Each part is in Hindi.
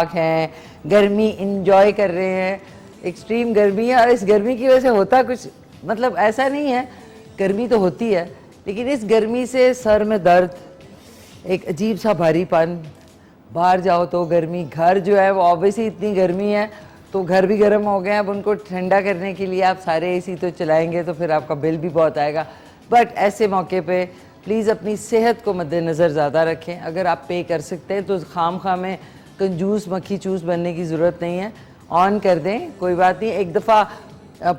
हैं, गर्मी इंजॉय कर रहे हैं। एक्सट्रीम गर्मी है और इस गर्मी की वजह से होता कुछ मतलब ऐसा नहीं है, गर्मी तो होती है लेकिन इस गर्मी से सर में दर्द, एक अजीब सा भारीपन, बाहर जाओ तो गर्मी, घर जो है वो ऑब्वियसली इतनी गर्मी है तो घर भी गर्म हो गए हैं। अब उनको ठंडा करने के लिए आप सारे एसी तो चलाएंगे तो फिर आपका बिल भी बहुत आएगा। बट ऐसे मौके पे प्लीज़ अपनी सेहत को मद्देनज़र ज़्यादा रखें। अगर आप पे कर सकते हैं तो खाम खा में कंजूस मक्खी चूस बनने की ज़रूरत नहीं है, ऑन कर दें, कोई बात नहीं। एक दफ़ा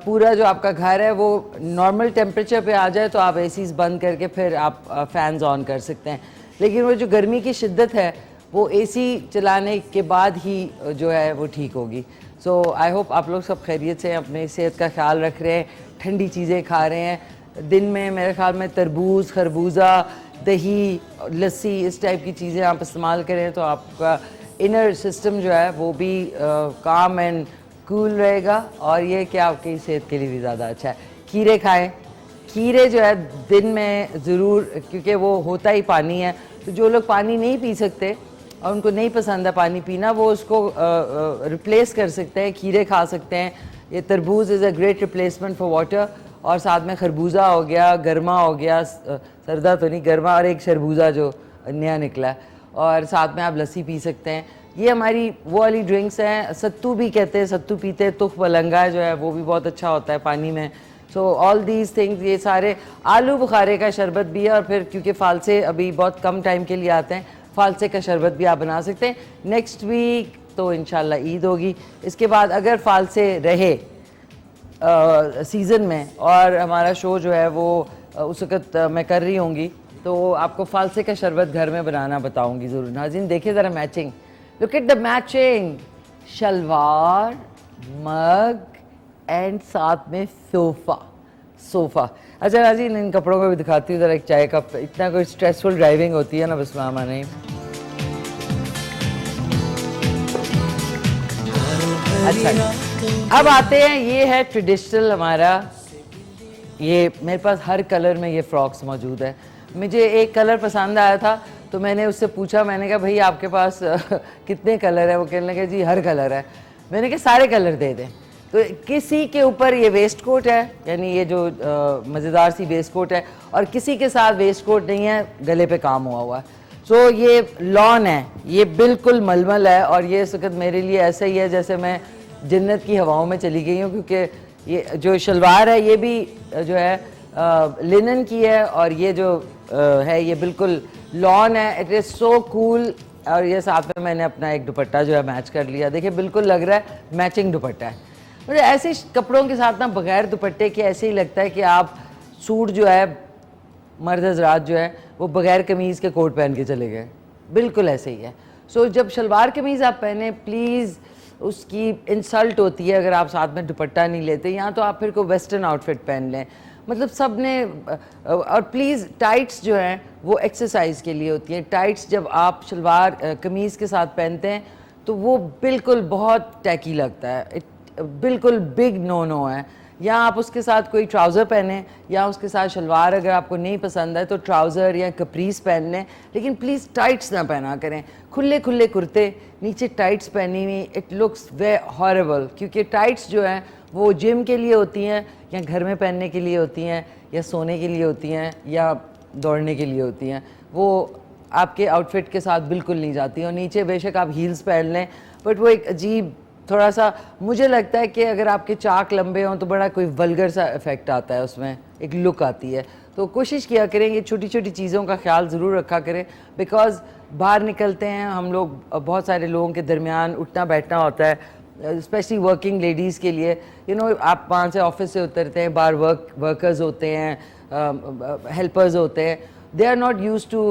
पूरा जो आपका घर है वो नॉर्मल टेम्परेचर पे आ जाए तो आप एसीज़ बंद करके फिर आप फ़ैन्स ऑन कर सकते हैं। लेकिन वो जो गर्मी की शिद्दत है वो एसी चलाने के बाद ही जो है वो ठीक होगी। सो आई होप आप लोग सब खैरियत से अपनी सेहत का ख्याल रख रहे हैं, ठंडी चीज़ें खा रहे हैं। दिन में मेरे ख्याल में तरबूज, खरबूजा, दही, लस्सी, इस टाइप की चीज़ें आप इस्तेमाल करें तो आपका इनर सिस्टम जो है वो भी काम एंड कूल रहेगा और ये कि आपकी सेहत के लिए भी ज़्यादा अच्छा है। खीरे खाएं, खीरे जो है दिन में ज़रूर, क्योंकि वो होता ही पानी है, तो जो लोग पानी नहीं पी सकते और उनको नहीं पसंद है पानी पीना, वो उसको रिप्लेस कर सकते हैं, खीरे खा सकते हैं। ये तरबूज is a great replacement for water, और साथ में खरबूजा हो गया, गर्मा हो गया, सरदा तो नहीं गर्मा, और एक शरबूजा जो नया निकला है, और साथ में आप लस्सी पी सकते हैं। ये हमारी वो वाली ड्रिंक्स हैं, सत्तू भी कहते हैं, सत्तू पीते हैं, तुख बलंगा जो है वो भी बहुत अच्छा होता है पानी में। सो ऑल दीज थिंग्स, ये सारे, आलू बुखारे का शरबत भी है, और फिर क्योंकि फालसे अभी बहुत कम टाइम के लिए आते हैं, फालसे का शरबत भी आप बना सकते हैं। नेक्स्ट वीक तो इंशाल्लाह ईद होगी, इसके बाद अगर फालसे रहे सीज़न में और हमारा शो जो है वो उस वक़्त मैं कर रही होंगी तो आपको फालसे का शरबत घर में बनाना बताऊंगी ज़रूर। नाज़रीन देखिए ज़रा matching, look at the matching, shalwar, mug and साथ में सोफ़ा। अच्छा नाज़रीन इन कपड़ों को भी दिखाती हूँ ज़रा, एक चाय कप। इतना कोई स्ट्रेसफुल ड्राइविंग होती है ना बिस्मिल्लाह नहीं। अच्छा अब आते हैं, ये है ट्रेडिशनल हमारा, ये मेरे पास हर कलर में ये फ्रॉक्स मौजूद है। मुझे एक कलर पसंद आया था तो मैंने उससे पूछा, मैंने कहा भाई आपके पास कितने कलर है? वो कहने लगे जी हर कलर है। मैंने कहा सारे कलर दे दें। तो किसी के ऊपर ये वेस्ट कोट है, यानी ये जो मज़ेदार सी वेस्ट कोट है, और किसी के साथ वेस्ट कोट नहीं है, गले पे काम हुआ है। सो ये लॉन है, ये बिल्कुल मलमल है, और ये इस वक्त मेरे लिए ऐसा ही है जैसे मैं जन्नत की हवाओं में चली गई हूँ, क्योंकि ये जो शलवार है ये भी जो है लिनन की है, और ये जो है ये बिल्कुल लॉन है। It is so cool. और ये साथ में मैंने अपना एक दुपट्टा जो है मैच कर लिया, देखिए बिल्कुल लग रहा है मैचिंग दुपट्टा है। मुझे ऐसे कपड़ों के साथ ना बगैर दुपट्टे के ऐसे ही लगता है कि आप सूट जो है, मर्द हजरात जो है वो बगैर कमीज़ के कोट पहन के चले गए, बिल्कुल ऐसे ही है। सो जब शलवार कमीज़ आप पहने, प्लीज़, उसकी इंसल्ट होती है अगर आप साथ में दुपट्टा नहीं लेते, या तो आप फिर को वेस्टर्न आउटफिट पहन लें, मतलब सब ने। और प्लीज़ टाइट्स जो हैं वो एक्सरसाइज के लिए होती हैं। टाइट्स जब आप शलवार कमीज़ के साथ पहनते हैं तो वो बिल्कुल बहुत टैकी लगता है, बिल्कुल बिग नो है। या आप उसके साथ कोई ट्राउज़र पहने, या उसके साथ शलवार अगर आपको नहीं पसंद है तो ट्राउज़र या कप्रीस पहन लें, लेकिन प्लीज़ टाइट्स ना पहना करें। खुले खुले कुर्ते, नीचे टाइट्स पहनी हुई, इट लुक्स वे हॉरेबल। क्योंकि टाइट्स जो हैं वो जिम के लिए होती हैं, या घर में पहनने के लिए होती हैं, या सोने के लिए होती हैं, या दौड़ने के लिए होती हैं। वो आपके आउटफिट के साथ बिल्कुल नहीं जाती। और नीचे बेशक आप हील्स पहन लें, बट वो एक अजीब थोड़ा सा, मुझे लगता है कि अगर आपके चाक लंबे हों तो बड़ा कोई वल्गर सा इफेक्ट आता है, उसमें एक लुक आती है। तो कोशिश किया करें, ये छोटी छोटी चीज़ों का ख्याल ज़रूर रखा करें, बिकॉज़ बाहर निकलते हैं हम लोग, बहुत सारे लोगों के दरमियान उठना बैठना होता है, स्पेशली वर्किंग लेडीज़ के लिए। यू नो आप वहाँ से ऑफिस से उतरते हैं, बाहर वर्कर्स होते हैं, हेल्पर्स होते हैं, they are not used to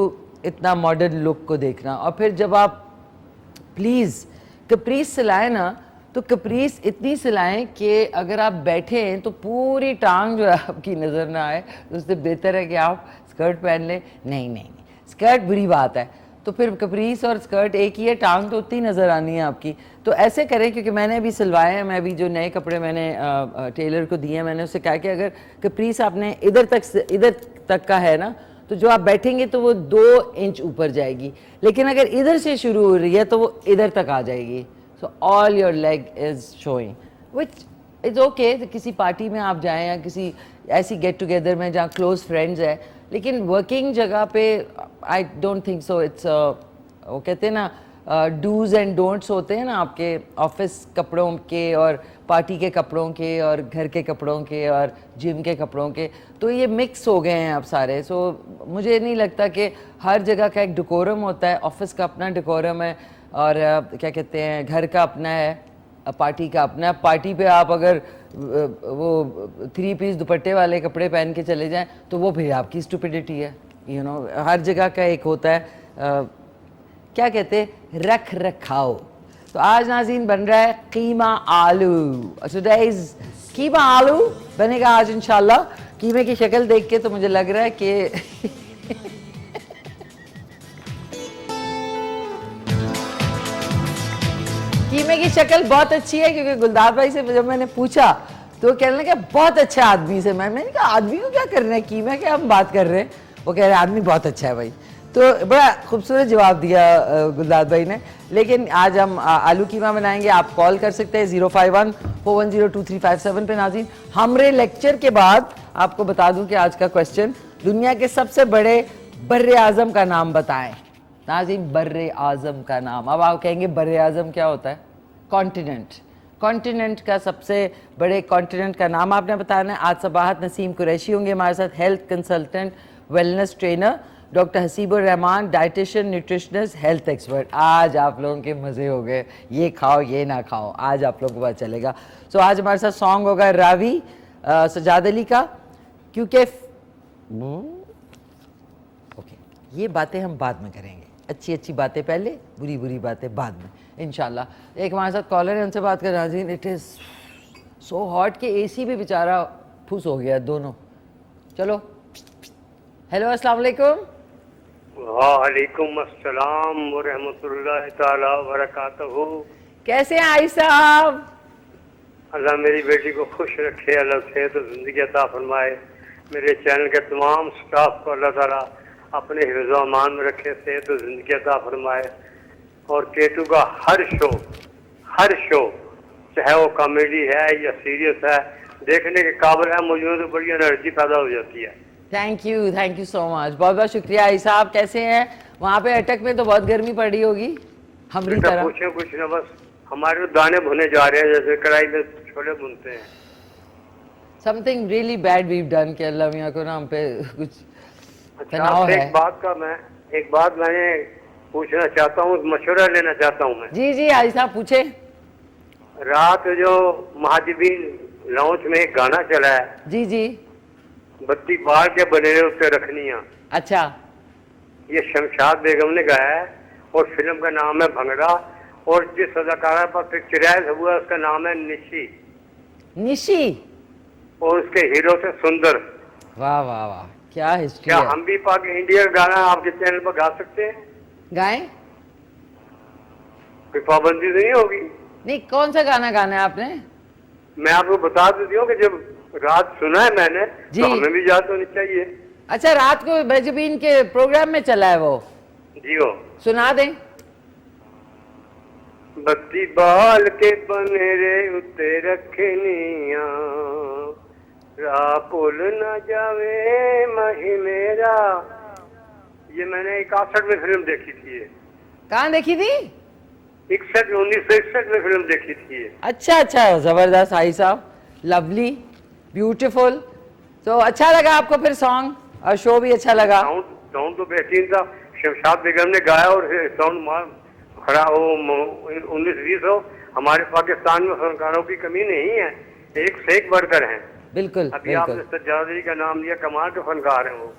इतना मॉडर्न लुक को देखना। और फिर जब आप प्लीज़ कप्रीस सिलाएं ना, तो कप्रीस इतनी सिलाएं कि अगर आप बैठे हैं तो पूरी टांग जो है आपकी नज़र ना आए, तो उससे बेहतर है कि आप स्कर्ट पहन लें। नहीं, स्कर्ट बुरी बात है, तो फिर कप्रीस और स्कर्ट एक ही है, टांग तो उतनी नज़र आनी है आपकी। तो ऐसे करें, क्योंकि मैंने भी सिलवाए हैं, मैं भी जो नए कपड़े मैंने टेलर को दिए हैं, मैंने उससे कहा कि अगर कप्रीस आपने इधर तक का है ना, तो जो आप बैठेंगे तो वो 2 इंच ऊपर जाएगी, लेकिन अगर इधर से शुरू हो रही है तो वो इधर तक आ जाएगी। So all your leg is showing, which it's okay. किसी पार्टी में आप जाएं या किसी ऐसी गेट टुगेदर में जहाँ क्लोज फ्रेंड्स है, लेकिन वर्किंग जगह पे I don't think so. It's वो कहते हैं ना डूज एंड डोंट्स होते हैं ना आपके ऑफिस कपड़ों के और पार्टी के कपड़ों के और घर के कपड़ों के और जिम के कपड़ों के, तो ये मिक्स हो गए हैं अब सारे। सो मुझे नहीं लगता कि हर जगह का एक डेकोरम होता है, ऑफिस का अपना डेकोरम है और क्या कहते हैं घर का अपना है, पार्टी का अपना। पार्टी पे आप अगर वो 3 पीस दुपट्टे वाले कपड़े पहन के चले जाएं तो वो फिर आपकी स्टुपिडिटी है, यू नो। हर जगह का एक होता है क्या कहते हैं रख रखाव। तो आज नाज़रीन बन रहा है कीमा आलू। टुडे इज कीमा आलू बनेगा आज इंशाल्लाह। कीमे की शक्ल देख के तो मुझे लग रहा है कि कीमे की शक्ल बहुत अच्छी है, क्योंकि गुलदार भाई से जब मैंने पूछा तो कहने लगा बहुत अच्छा आदमी से। मैंने कहा आदमी को क्या करना है, कीमा क्या हम बात कर रहे हैं। वो कह रहे हैं आदमी बहुत अच्छा है भाई। तो बड़ा खूबसूरत जवाब दिया गुलदार भाई ने। लेकिन आज हम आलू कीमा बनाएंगे। आप कॉल कर सकते हैं 051-410-2357 पे। नाज़रीन हमरे लेक्चर के बाद आपको बता दूं कि आज का क्वेश्चन, दुनिया के सबसे बड़े बर्रे आज़म का नाम बताएं। नाज़रीन बर्रे आज़म का नाम, अब आप कहेंगे बर्रे आज़म क्या होता है? कॉन्टिनेंट। कॉन्टिनेंट का सबसे बड़े कॉन्टिनेंट का नाम आपने बताना है। आज सबाहत नसीम कुरैशी होंगे हमारे साथ, health consultant, wellness trainer. Doctor Hasibur Rahman, dietitian, nutritionist, health expert. आज आप लोगों के मज़े हो गए, ये खाओ ये ना खाओ, आज आप लोगों को पता चलेगा। सो आज हमारे साथ सॉन्ग होगा रावी सजाद अली का, क्योंकि ओके ये बातें हम बाद में करेंगे, अच्छी अच्छी बातें पहले, बुरी बुरी बातें बाद में इंशाल्लाह। एक हमारे साथ कॉलर है, उनसे बात कर रहे हैं। इट इज़ सो हॉट कि एसी भी बेचारा फुस हो गया दोनों। चलो हेलो अस्सलाम वालेकुम। वालेकुम अस्सलाम व रहमतुल्लाहि ताला व बरकातहू। कैसे हैं आई साहब? अल्लाह मेरी बेटी को खुश रखे, अल्लाह सेहत और जिंदगी अता फरमाए। मेरे चैनल के तमाम स्टाफ को अल्लाह ताला अपने हिफ्ज़-ओ अमान में रखे, सेहत और जिंदगी अता फरमाए। और केटू का हर शो चाहे वो कॉमेडी है या सीरियस है, देखने के काबिल है। मुझे तो बड़ी एनर्जी पैदा हो जाती है। थैंक यू सो मच, बहुत बहुत शुक्रिया। आई साहब कैसे हैं? वहाँ पे अटक में तो बहुत गर्मी पड़ रही होगी हमारी तरह। पूछे कुछ ना, बस हमारे दाने भुने जा रहे हैं जैसे कढ़ाई में छोले भुनते हैं। Something really bad we done कि अल्लाह मियां को ना हम पे कुछ तनाव है। एक बात मैंने पूछना चाहता हूँ, मशवरा लेना चाहता हूँ मैं। जी जी आई साहब पूछे। रात जो महाजबीन लॉन्च में एक गाना चला है, जी जी, बत्ती बाल के बनेरे उत्ते रखनिया। अच्छा, ये शमशाद बेगम ने गाया है और फिल्म का नाम है भंगड़ा। और जिस अदाकारा पर पिक्चराइज हुआ उसका नाम है निशी और उसके हीरो थे सुंदर। वाह वाह वाह, क्या हिस्ट्री क्या है। हम भी पाक इंडिया गाना आपके चैनल पर गा सकते हैं? गाएं? कोई पाबंदी नहीं होगी? नहीं, कौन सा गाना गाना है आपने? मैं आपको बता देती हूँ कि जब रात सुना है मैंने तो हमें भी याद होनी चाहिए। अच्छा, रात को बजबीन के प्रोग्राम में चला है वो? जी हो, सुना दें। बत्ती बाल के बनेरे उत्ते रखनिया, राह पुल न जावे मही मेरा। ये मैंने 61 में फिल्म देखी थी। कहाँ देखी थी? 1961 में फिल्म देखी थी। अच्छा अच्छा, जबरदस्त आई साहब, लवली, ब्यूटीफुल। तो अच्छा लगा आपको फिर सॉन्ग और शो भी अच्छा लगा? साउंड तो बेहतरीन था। शमशाद बेगम ने गाया और साउंड खड़ा हो 19-20 हो। हमारे पाकिस्तान में फनकारों की कमी नहीं है, एक से एक बढ़कर हैं। बिल्कुल। अभी आपने सज्जाद अली का नाम लिया, कमाल के फनकार हैं वो,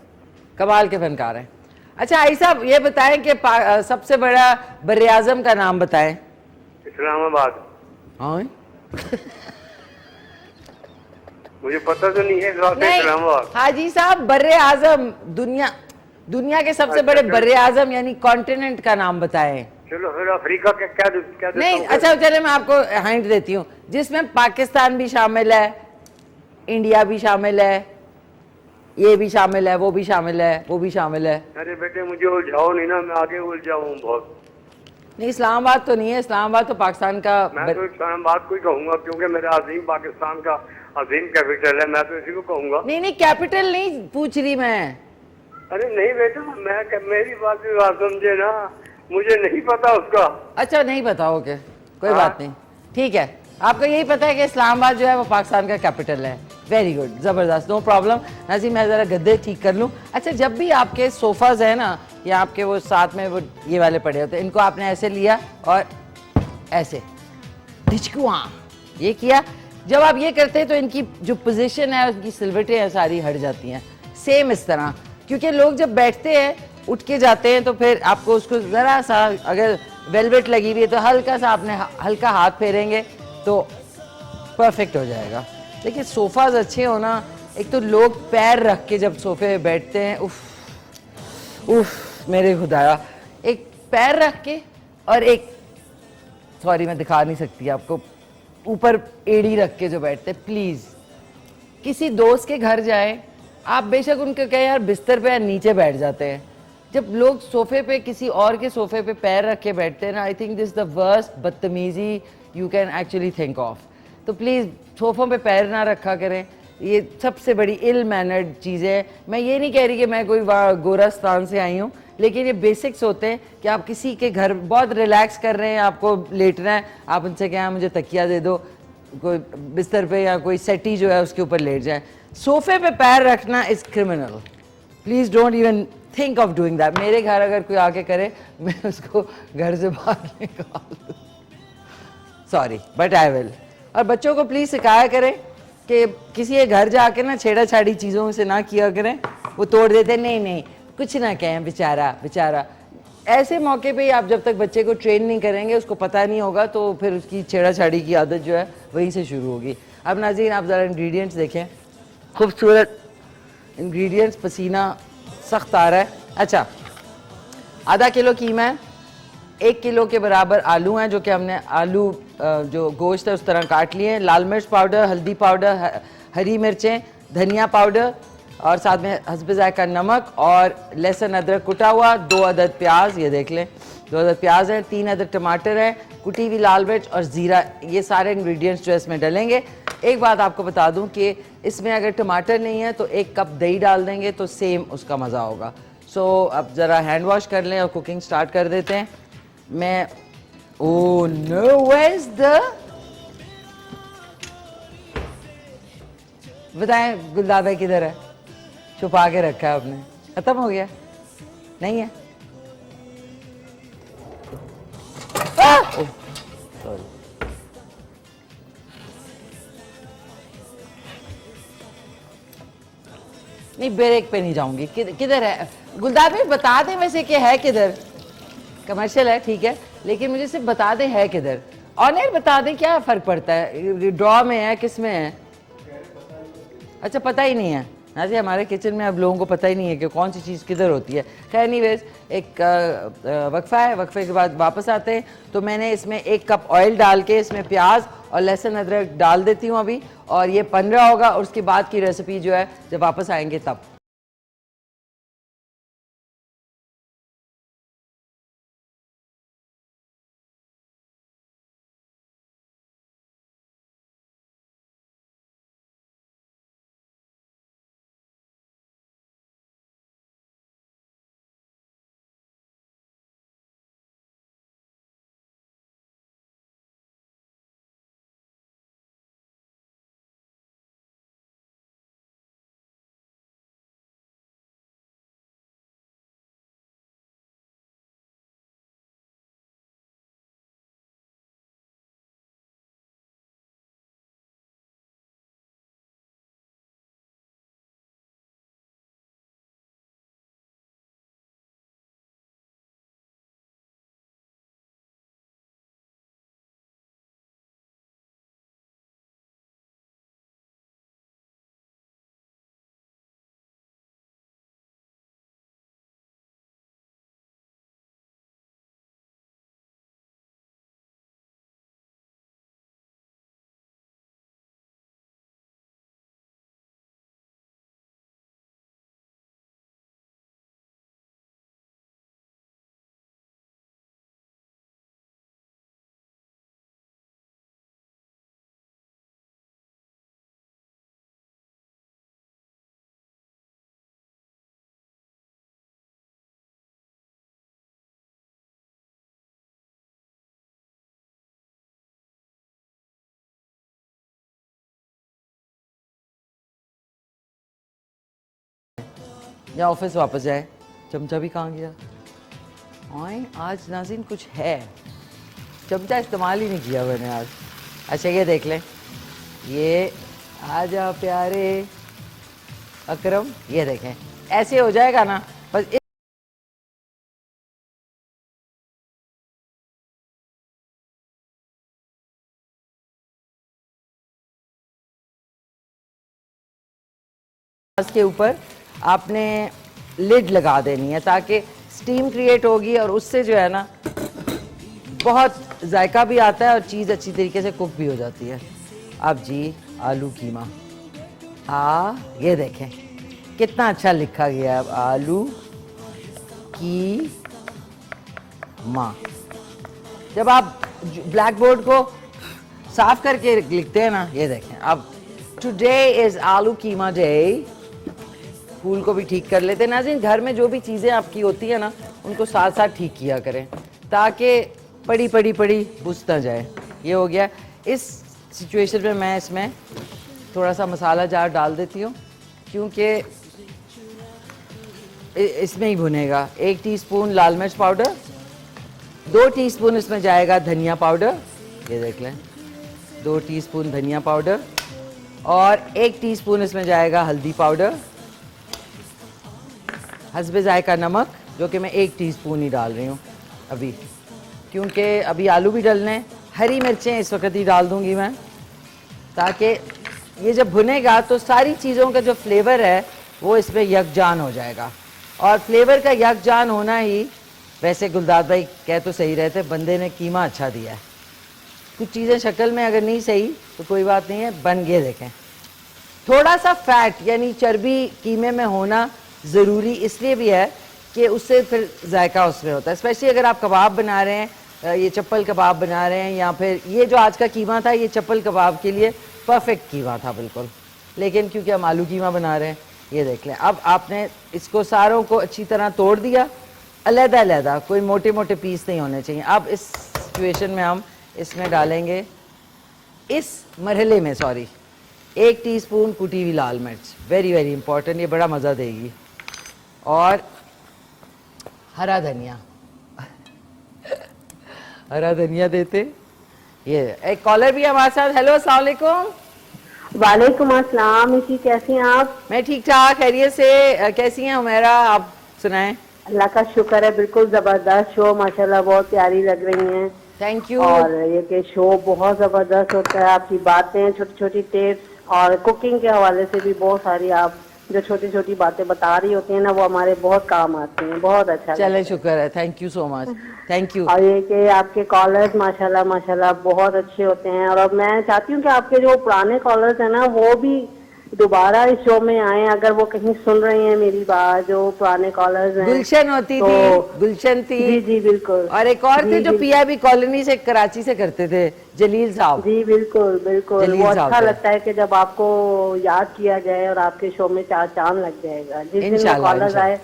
कमाल के फनकार हैं। अच्छा आई साहब ये बताएं कि सबसे बड़ा बर्रे आज़म का नाम बताएं। इस्लामाबाद। हाँ मुझे पता तो नहीं है। इस्लामाबाद। हाजी साहब बर्रे आज़म, दुनिया के सबसे बड़े बर्रे आज़म यानी कॉन्टिनेंट का नाम बताएं। चलो फिर अफ्रीका के क्या नहीं, अच्छा चले मैं आपको हिंट देती हूँ, जिसमें पाकिस्तान भी शामिल है, इंडिया भी शामिल है, ये भी शामिल है, वो भी शामिल है, वो भी शामिल है। अरे बेटे मुझे उलझाओ नहीं ना, मैं आगे उलझा हूँ बहुत। नहीं, इस्लामाबाद तो नहीं है, इस्लामाबाद तो पाकिस्तान का मैं तो इस्लामाबाद को ही कहूंगा, क्योंकि मेरा अजीम पाकिस्तान का अजीम कैपिटल है, मैं तो इसी को कहूंगा। नहीं नहीं, कैपिटल नहीं पूछ रही मैं। अरे नहीं बेटा, मेरी बात भी बात समझे ना, मुझे नहीं पता उसका। अच्छा, नहीं पता, ओके, कोई हाँ। बात नहीं, ठीक है। आपको यही पता है कि इस्लामाबाद जो है वो पाकिस्तान का कैपिटल है। वेरी गुड, ज़बरदस्त, नो प्रॉब्लम। नाज़ी, मैं ज़रा गद्दे ठीक कर लूँ। अच्छा, जब भी आपके सोफ़ाज़ है ना, या आपके वो साथ में वो ये वाले पड़े होते हैं, इनको आपने ऐसे लिया और ऐसे ढिचकुआ ये किया। जब आप ये करते हैं तो इनकी जो पोजीशन है, उनकी सिलवटें हैं सारी हट जाती हैं। सेम इस तरह, क्योंकि लोग जब बैठते हैं उठ के जाते हैं, तो फिर आपको उसको ज़रा सा, अगर वेलवेट लगी हुई है तो हल्का सा आपने हल्का हाथ फेरेंगे तो परफेक्ट हो जाएगा। देखिए, सोफ़ाज अच्छे हो ना, एक तो लोग पैर रख के जब सोफे पे बैठते हैं, उफ उफ मेरे खुदाया, एक पैर रख के और एक, सॉरी मैं दिखा नहीं सकती आपको, ऊपर एड़ी रख के जो बैठते हैं। प्लीज़ किसी दोस्त के घर जाए, आप बेशक उनके कहे यार बिस्तर पे नीचे बैठ जाते हैं। जब लोग सोफे पे, किसी और के सोफे पे पैर रख के बैठते हैं ना, I think this the worst बदतमीजी you can actually think of. तो प्लीज़ सोफ़ों पे पैर ना रखा करें, ये सबसे बड़ी इल मैनर्ड चीज़ है। मैं ये नहीं कह रही कि मैं कोई गोरस्तान से आई हूँ, लेकिन ये बेसिक्स होते हैं कि आप किसी के घर बहुत रिलैक्स कर रहे हैं, आपको लेटना है, आप उनसे कहें मुझे तकिया दे दो, कोई बिस्तर पे या कोई सेटी जो है उसके ऊपर लेट जाए। सोफे पे पैर रखना is criminal. Please don't even think of doing that. मेरे घर अगर कोई आके करे, मैं उसको घर से बाहर निकाल दूँ, सॉरी बट आई विल। और बच्चों को प्लीज़ सिखाया करें कि किसी के घर जाके ना छेड़ा छाड़ी चीज़ों से ना किया करें, वो तोड़ देते, नहीं नहीं कुछ ना कहें, बेचारा बेचारा। ऐसे मौके पे ही आप जब तक बच्चे को ट्रेन नहीं करेंगे, उसको पता नहीं होगा, तो फिर उसकी छेड़ा छाड़ी की आदत जो है वहीं से शुरू होगी। अब नाज़रीन, आप ज़रा इंग्रेडिएंट्स देखें, खूबसूरत इंग्रेडिएंट्स, पसीना सख्त आ रहा है। अच्छा, आधा किलो कीमा है, 1 किलो के बराबर आलू हैं, जो कि हमने आलू जो गोश्त है उस तरह काट लिए हैं। लाल मिर्च पाउडर, हल्दी पाउडर, हरी मिर्चें, धनिया पाउडर और साथ में हस्ब ज़ायका नमक और लहसुन अदरक कुटा हुआ, 2 अदद प्याज, ये देख लें 2 अदद प्याज हैं, 3 अदद टमाटर हैं, कुटी हुई लाल मिर्च और ज़ीरा। ये सारे इंग्रेडिएंट्स जो इसमें डलेंगे। एक बात आपको बता दूं कि इसमें अगर टमाटर नहीं है तो 1 कप दही डाल देंगे तो सेम उसका मज़ा होगा। सो अब ज़रा हैंड वॉश कर लें और कुकिंग स्टार्ट कर देते हैं। मैं oh no, where is the, बताएं गुलदार भाई किधर है? छुपा के रखा है आपने, खत्म हो गया? नहीं है? सॉरी, नहीं ब्रेक पे नहीं जाऊंगी। किधर है गुलदार भाई? बता दें वैसे कि है किधर। कमर्शियल है ठीक है, लेकिन मुझे सिर्फ बता दें है किधर। ऑन एयर बता दें, क्या फ़र्क पड़ता है, ड्रॉ में है किस में है? अच्छा, पता ही नहीं है। हाँ जी, हमारे किचन में अब लोगों को पता ही नहीं है कि कौन सी चीज़ किधर होती है। खैर एनीवेज, एक वक्फा है, वक्फे के बाद वापस आते हैं। तो मैंने इसमें 1 कप ऑयल डाल के इसमें प्याज और लहसुन अदरक डाल देती हूँ अभी, और ये 15 होगा, और उसके बाद की रेसिपी जो है जब वापस आएंगे तब। या ऑफिस वापस जाए। चमचा भी कहाँ गया? ओए आज नाज़रीन कुछ है, चमचा इस्तेमाल ही नहीं किया मैंने आज। अच्छा ये देख लें, ये आजा प्यारे अकरम, ये देखें ऐसे हो जाएगा ना बस। के ऊपर आपने लिड लगा देनी है ताकि स्टीम क्रिएट होगी और उससे जो है ना बहुत जायका भी आता है और चीज़ अच्छी तरीके से कुक भी हो जाती है। अब जी आलू कीमा, ये देखें कितना अच्छा लिखा गया है, अब आलू की माँ। जब आप ब्लैक बोर्ड को साफ करके लिखते हैं ना, ये देखें अब टुडे इज आलू कीमा डे। फूल को भी ठीक कर लेते हैं नाज़रीन। घर में जो भी चीज़ें आपकी होती है ना उनको साथ साथ ठीक किया करें ताकि पड़ी घुस ना जाए। ये हो गया। इस सिचुएशन में मैं इसमें थोड़ा सा मसाला जार डाल देती हूँ क्योंकि इसमें ही भुनेगा। 1 टीस्पून लाल मिर्च पाउडर, 2 टीस्पून इसमें जाएगा धनिया पाउडर, ये देख लें 2 टीस्पून धनिया पाउडर, और 1 टीस्पून इसमें जाएगा हल्दी पाउडर, हस्बे जायका नमक जो कि मैं 1 टीस्पून ही डाल रही हूँ अभी क्योंकि अभी आलू भी डलने। हरी मिर्चें इस वक्त ही डाल दूँगी मैं ताकि ये जब भुनेगा तो सारी चीज़ों का जो फ्लेवर है वो इसमें यकजान हो जाएगा। और फ्लेवर का यकजान होना ही, वैसे गुलदार भाई कह तो सही रहते, बंदे ने कीमा अच्छा दिया है। कुछ चीज़ें शक्ल में अगर नहीं सही तो कोई बात नहीं है, बन गए। देखें थोड़ा सा फैट यानी चर्बी कीमे में होना ज़रूरी इसलिए भी है कि उससे फिर जायका उसमें होता है। स्पेशली अगर आप कबाब बना रहे हैं, ये चप्पल कबाब बना रहे हैं, या फिर ये जो आज का कीमा था ये चप्पल कबाब के लिए परफेक्ट कीमा था बिल्कुल, लेकिन क्योंकि हम आलू कीमा बना रहे हैं। ये देख लें अब आपने इसको सारों को अच्छी तरह तोड़ दिया, अलग-अलग, कोई मोटे मोटे पीस नहीं होने चाहिए। अब इस सिचुएशन में हम इसमें डालेंगे, इस मरहले में 1 टीस्पून कुटी हुई लाल मिर्च, वेरी वेरी इंपॉर्टेंट, ये बड़ा मज़ा देगी, और हरा धनिया हरा धनिया देते। ये एक कॉलर भी हमारे साथ। हेलो अस्सलाम वालेकुम। वालेकुम अस्सलाम। इसी कैसी हैं आप? मैं ठीक ठाक, खैरियत से। कैसी हैं हुमैरा, आप सुनाएं? अल्लाह का शुक्र है, बिल्कुल जबरदस्त शो, माशाल्लाह बहुत प्यारी लग रही हैं। Thank you. और ये कि शो बहुत जबरदस्त होता है, आपकी बातें, छोटी छोटी टिप्स और कुकिंग के हवाले से भी बहुत सारी आप जो छोटी छोटी बातें बता रही होती हैं ना, वो हमारे बहुत काम आती हैं। बहुत अच्छा। चले शुक्र है, thank you so much, thank you. और ये कि आपके कॉलर्स माशाल्लाह माशाल्लाह बहुत अच्छे होते हैं, और अब मैं चाहती हूँ कि आपके जो पुराने कॉलर्स हैं ना वो भी दोबारा इस शो में आए, अगर वो कहीं सुन रही हैं मेरी बात, जो पुराने कॉलर्स हैं। गुलशन होती तो, थी, गुलशन थी। जी जी बिल्कुल। और एक और थे जो पीआईबी कॉलोनी से कराची से करते थे, जलील साहब। जी बिल्कुल बिल्कुल, वो अच्छा लगता है कि जब आपको याद किया जाए और आपके शो में 4 चांद लग जाएगा। जिस दिन वो कॉलर्स आए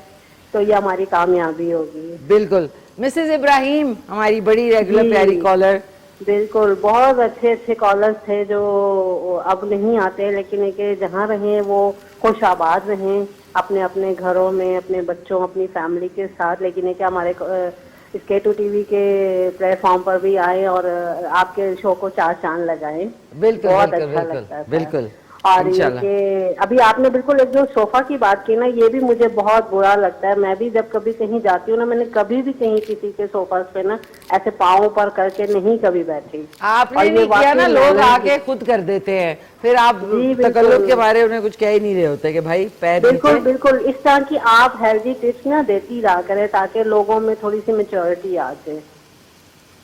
तो ये हमारी कामयाबी होगी। बिल्कुल। मिसेज इब्राहिम हमारी बड़ी रेगुलर प्यारी कॉलर। बिल्कुल, बहुत अच्छे अच्छे कॉलर्स थे जो अब नहीं आते, लेकिन एक जहाँ रहे वो खुशआबाद रहें अपने अपने घरों में, अपने बच्चों, अपनी फैमिली के साथ। लेकिन एक हमारे K2 टीवी के प्लेटफॉर्म पर भी आए और आपके शो को 4 चांद लगाए। बिल्कुल बहुत बिल्कुल, अच्छा लगता है। बिल्कुल। और ये कि अभी आपने बिल्कुल एक जो सोफा की बात की ना, ये भी मुझे बहुत बुरा लगता है। मैं भी जब कभी कहीं जाती हूँ ना, मैंने कभी भी कहीं किसी के सोफा पे ना ऐसे पाँव पर करके नहीं कभी बैठी। आपने नहीं किया ना, लोग आके खुद कर देते हैं, फिर आप तकल्लुफ के बारे में कुछ कह ही नहीं रहे होते कि भाई पैर। बिल्कुल बिल्कुल, इस तरह की आप हेल्दी टिप्स ना देती रहा करें ताकि लोगों में थोड़ी सी मेच्योरिटी आ जाए।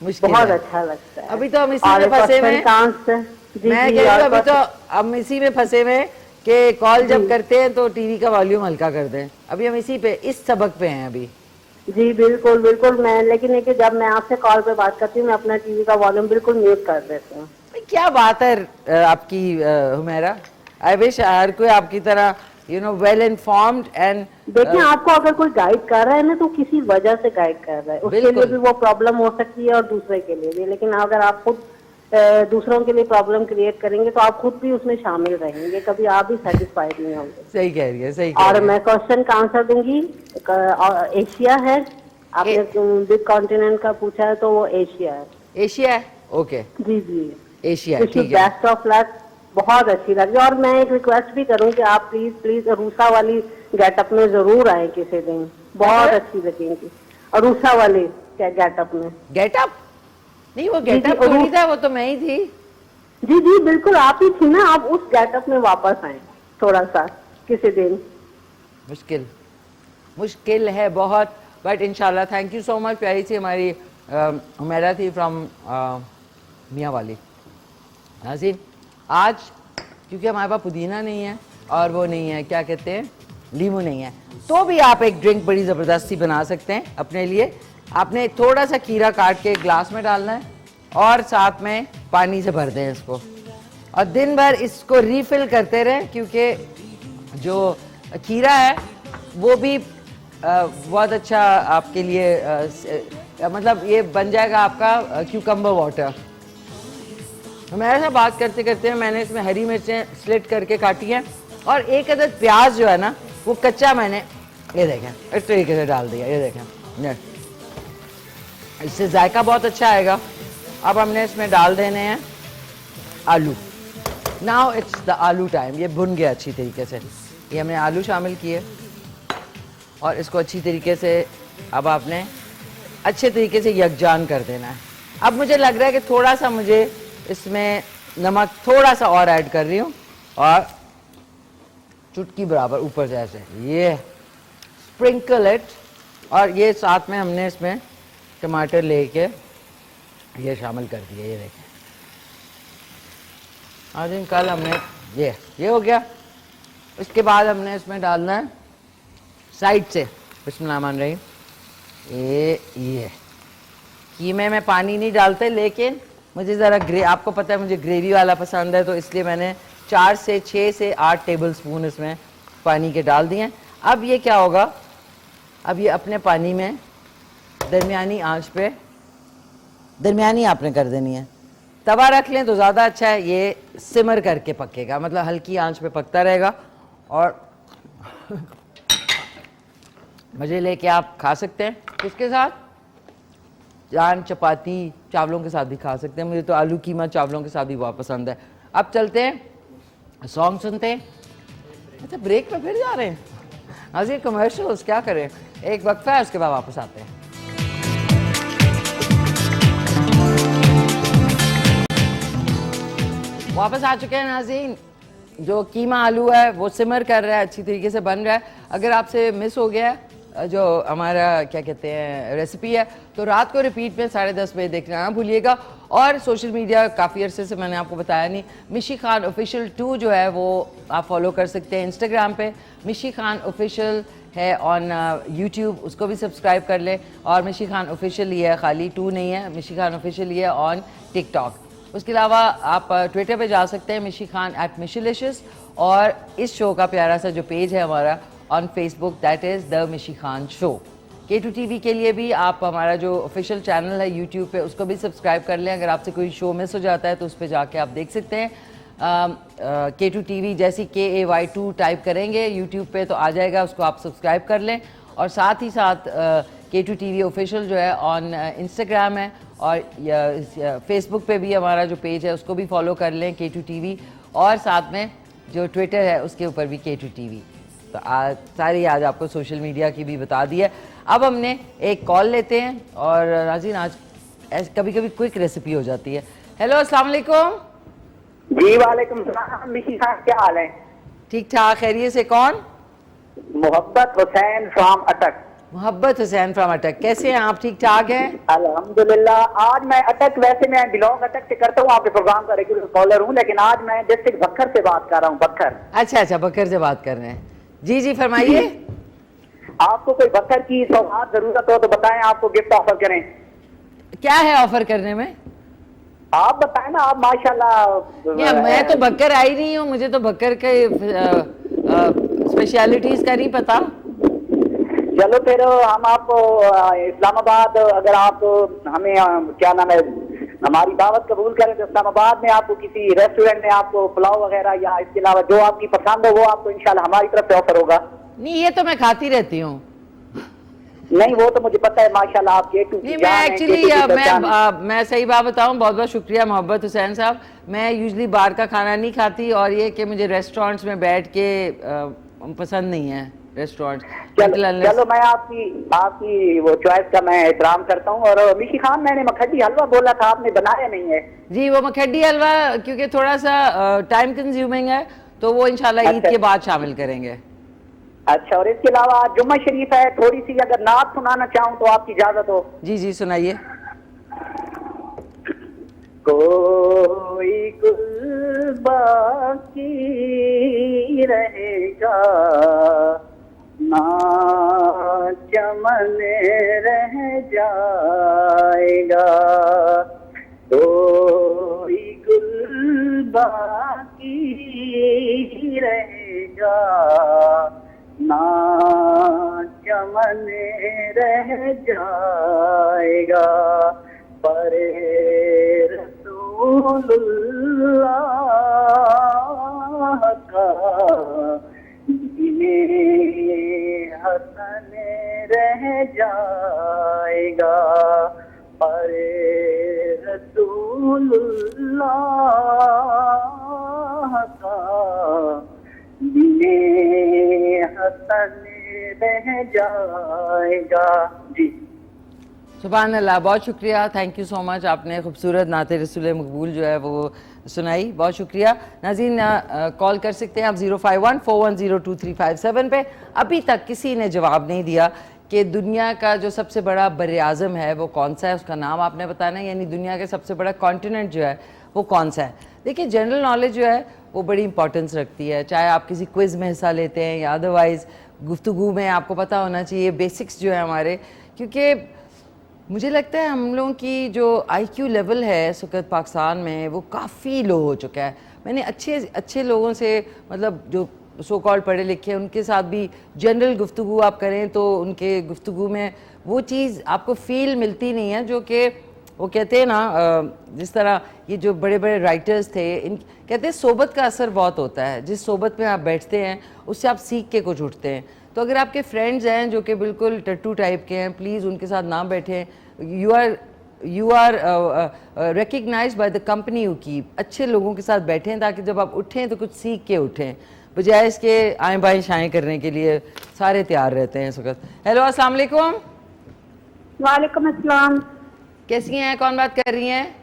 बहुत अच्छा लगता है। अभी तो हम इसी में फंसे हुए, मैं कह रही हूँ अभी तो हम इसी में फंसे हुए कि कॉल जब करते हैं तो टीवी का वॉल्यूम हल्का कर दें। अभी हम इसी पे, इस सबक पे हैं अभी। जी बिल्कुल बिल्कुल। मैं लेकिन एक जब मैं आपसे कॉल पे बात करती हूँ, मैं अपना टीवी का वॉल्यूम बिल्कुल म्यूट कर देती हूँ। क्या बात है आपकी हुमैरा। आई विश हर कोई आपकी तरह वेल इन्फॉर्म्ड एंड। देखिए आपको अगर कोई गाइड कर रहा है ना तो किसी वजह से गाइड कर रहा है, उसके लिए भी वो प्रॉब्लम हो सकती है और दूसरे के लिए भी। लेकिन अगर आप खुद दूसरों के लिए प्रॉब्लम क्रिएट करेंगे तो आप खुद भी उसमें शामिल रहेंगे, कभी आप भी सेटिस्फाइड नहीं होंगे। सही कह रही है, सही कह और रही है। मैं क्वेश्चन का आंसर दूंगी। एशिया है, आपने बिग कॉन्टिनेंट का पूछा है तो वो एशिया है। एशिया है, ओके, जी जी, एशिया है, विश यू ठीक है। Best of luck. बहुत अच्छी लगी। और मैं एक रिक्वेस्ट भी करूं कि आप प्लीज प्लीज रूसा वाली गेटअप में जरूर आए किसी दिन, बहुत अच्छी लगेंगी। और रूसा वाली गेटअप में। गेटअप नहीं, वो जी, गेटअप थोड़ी था, वो तो मैं ही थी। जी जी बिल्कुल आप ही थी ना, आप उस गेटअप में वापस आए थोड़ा सा किसी दिन। मुश्किल मुश्किल है बहुत, बट इंशाल्लाह। Thank you so much. प्यारी सी हमारी हुमैरा थी फ्रॉम मियाँ वाली। नाज़रीन, आज क्योंकि हमारे पास पुदीना नहीं है और वो नहीं है, क्या कहते हैं, लीमू नहीं है, तो भी आप एक ड्रिंक बड़ी ज़बरदस्ती बना सकते हैं अपने लिए। आपने थोड़ा सा खीरा काट के ग्लास में डालना है और साथ में पानी से भर दें इसको, और दिन भर इसको रीफिल करते रहें, क्योंकि जो खीरा है वो भी बहुत अच्छा आपके लिए मतलब ये बन जाएगा आपका क्यूकम्बर वाटर। मेरे साथ बात करते करते मैंने इसमें हरी मिर्चें स्लिट करके काटी हैं, और एक अदद प्याज जो है ना वो कच्चा मैंने, ये देखें, इस तरीके से डाल दिया। ये देखें, ये इससे जायका बहुत अच्छा आएगा। अब हमने इसमें डाल देने हैं आलू। नाउ इट्स द आलू टाइम। ये भुन गया अच्छी तरीके से, ये हमने आलू शामिल किए और इसको अच्छी तरीके से अब आपने अच्छे तरीके से यकजान कर देना है। अब मुझे लग रहा है कि थोड़ा सा मुझे इसमें नमक थोड़ा सा और ऐड कर रही हूँ, और चुटकी बराबर ऊपर से ऐसे ये स्प्रिंकल इट। और ये साथ में हमने इसमें टमाटर लेके ये शामिल कर दिए। ये देखें, आज दिन कल हमने ये हो गया। इसके बाद हमने इसमें डालना है साइड से, बिस्मिल्लाहिर्रहमानिर्रहीम, ये कीमे में पानी नहीं डालते, लेकिन मुझे ज़रा आपको पता है मुझे ग्रेवी वाला पसंद है, तो इसलिए मैंने 4 से 6 से 8 टेबल स्पून इसमें पानी के डाल दिए। अब ये क्या होगा, अब ये अपने पानी में दरमियानी आंच पे, दरमियानी आपने कर देनी है। तवा रख लें तो ज़्यादा अच्छा है, ये सिमर करके पकेगा, मतलब हल्की आंच पे पकता रहेगा, और मज़े लेके आप खा सकते हैं। इसके साथ जान चपाती चावलों के साथ भी खा सकते हैं। मुझे तो आलू कीमा चावलों के साथ भी बहुत पसंद है। अब चलते हैं सॉन्ग सुनते हैं। अच्छा, ब्रेक में फिर जा रहे हैं। आज ये कमर्शियल्स क्या करें, एक वक्फा है, उसके बाद वापस आते हैं। वापस आ चुके हैं नाज़रीन। जो कीमा आलू है वो सिमर कर रहा है, अच्छी तरीके से बन रहा है। अगर आपसे मिस हो गया है जो हमारा क्या कहते हैं रेसिपी है, तो रात को रिपीट में 10:30 बजे देखना ना भूलिएगा। और सोशल मीडिया काफ़ी अरसे से मैंने आपको बताया नहीं, मिशी खान ऑफिशियल 2 जो है वो आप फॉलो कर सकते हैं इंस्टाग्राम पे। मिशी खान ऑफिशियल है ऑन यूट्यूब, उसको भी सब्सक्राइब कर लें। और मिशी खान ऑफिशियल ही है, खाली 2 नहीं है, मिशी खान ऑफिशियल ही है ऑन टिकटॉक। उसके अलावा आप ट्विटर पे जा सकते हैं, मिशी खान @मिशीलिशियस। और इस शो का प्यारा सा जो पेज है हमारा on Facebook, that is the मिशी खान शो। K2 TV के लिए भी आप हमारा जो ऑफिशियल चैनल है यूट्यूब पे, उसको भी सब्सक्राइब कर लें। अगर आपसे कोई शो मिस हो जाता है तो उस पर जाके आप देख सकते हैं। K2 TV जैसी KAY2 टाइप करेंगे यूट्यूब पे तो आ जाएगा, उसको आप सब्सक्राइब कर लें। और साथ ही साथ K2 TV ऑफिशियल जो है ऑन इंस्टाग्राम है, और फेसबुक पे भी हमारा जो पेज है उसको भी फॉलो कर लें K2 TV। और साथ में जो ट्विटर है उसके ऊपर भी K2 TV। तो आज आपको सोशल मीडिया की भी बता दी है। अब हमने एक कॉल लेते हैं, और नाज़रीन आज कभी कभी क्विक रेसिपी हो जाती है। हेलो, अस्सलाम वालेकुम। जी वालेकुम सलाम। मिशी खान, क्या हाल है? ठीक ठाक, खैरियत से। कौन? मोहब्बत हुसैन फ्रॉम अटक। मोहब्बत हुसैन फ्रॉम अटक, कैसे हैं आप? ठीक ठाक हैं? अल्हम्दुलिल्लाह। आज मैं अटक, वैसे मैं बिलोंग अटक से करता हूँ, आपके प्रोग्राम का रेगुलर कॉलर हूँ, लेकिन आज मैं डिस्ट्रिक्ट बक्खर से बात कर रहा हूँ। बक्खर। अच्छा, बक्खर से बात कर रहे हैं। जी जी, फरमाइए। आपको कोई बक्खर की सौगात जरूरत हो तो बताएं, आपको गिफ्ट ऑफर करें। क्या है ऑफर करने में? आप बताएं ना, आप माशाल्लाह। मैं तो बक्कर आई नहीं हूँ, मुझे तो बक्कर के स्पेशलिटीज का नहीं पता। चलो फिर हम आपको इस्लामाबाद, अगर आप हमें क्या नाम है हमारी दावत कबूल करें तो इस्लामाबाद में आपको किसी रेस्टोरेंट में आपको पुलाव वगैरह या इसके अलावा जो आपकी पसंद हो वो आपको इंशाल्लाह हमारी तरफ से ऑफर होगा। नहीं, ये तो मैं खाती रहती हूँ। नहीं वो तो मुझे पता है माशाल्लाह आप K2 की नहीं, मैं जान हैं, एक्चुअली K2 की पहचान है। मैं सही बात बताऊं, बहुत बहुत शुक्रिया मोहब्बत हुसैन साहब, मैं यूजली बाहर का खाना नहीं खाती, और ये कि मुझे रेस्टोरेंट्स में बैठ के पसंद नहीं है रेस्टोरेंट। चलो मैं आपकी वो चॉइस का मैं एहतराम करता हूँ। और मिशी खान, मैंने मखड्डी हलवा बोला था, आपने बनाया नहीं है। जी, वो मखड्डी हलवा क्योंकि थोड़ा सा टाइम कंज्यूमिंग है, तो वो इंशाल्लाह ईद के बाद शामिल करेंगे। अच्छा, और इसके अलावा आज जुम्मा शरीफ है, थोड़ी सी अगर नात सुनाना चाहूँ तो आपकी इजाजत हो? जी जी, सुनाइए। कोई गुल बाकी रहेगा ना चमन रह जाएगा, कोई गुल बाकी रहेगा ना चमन रह जाएगा, पर रसूलुल्लाह का दिने हसन रह जाएगा, पर रसूलुल्लाह का दिने हसन रह जाएगा। जी सुभान अल्लाह, बहुत शुक्रिया, थैंक यू सो मच, आपने खूबसूरत नाते रसूल मकबूल जो है वो सुनाई, बहुत शुक्रिया। नाज़रीन, कॉल कर सकते हैं आप 05141022357 पे। अभी तक किसी ने जवाब नहीं दिया कि दुनिया का जो सबसे बड़ा बर आज़म है वो कौन सा है, उसका नाम आपने बताना है, यानी दुनिया का सबसे बड़ा कॉन्टिनेंट जो है वो कौन सा है। देखिए, जनरल नॉलेज जो है वो बड़ी इंपॉर्टेंस रखती है, चाहे आप किसी क्विज़ में हिस्सा लेते हैं या अदरवाइज़ गुफ्तगू में आपको पता होना चाहिए बेसिक्स जो है हमारे, क्योंकि मुझे लगता है हम लोगों की जो IQ लेवल है इस वक्त पाकिस्तान में वो काफ़ी लो हो चुका है। मैंने अच्छे लोगों से, मतलब जो सो कॉल्ड पढ़े लिखे, उनके साथ भी जनरल गुफ्तगू आप करें तो उनके गुफ्तगू में वो चीज़ आपको फ़ील मिलती नहीं है, जो कि वो कहते हैं ना, जिस तरह ये जो बड़े बड़े राइटर्स थे, इन कहते हैं सोबत का असर बहुत होता है, जिस सोबत में आप बैठते हैं उससे आप सीख के कुछ उठते हैं। तो अगर आपके फ्रेंड्स हैं जो कि बिल्कुल टट्टू टाइप के हैं, प्लीज़ उनके साथ ना बैठें। You are recognised by the company you keep. अच्छे लोगों के साथ बैठें ताकि जब आप उठें तो कुछ सीख के उठें, बजाय इसके आएँ बाएँ शाएँ करने के लिए सारे तैयार रहते हैं इस वक्त। हेलो, अस्सलाम वालेकुम। वालेकुम अस्सलाम। कैसी हैं, कौन बात कर रही हैं?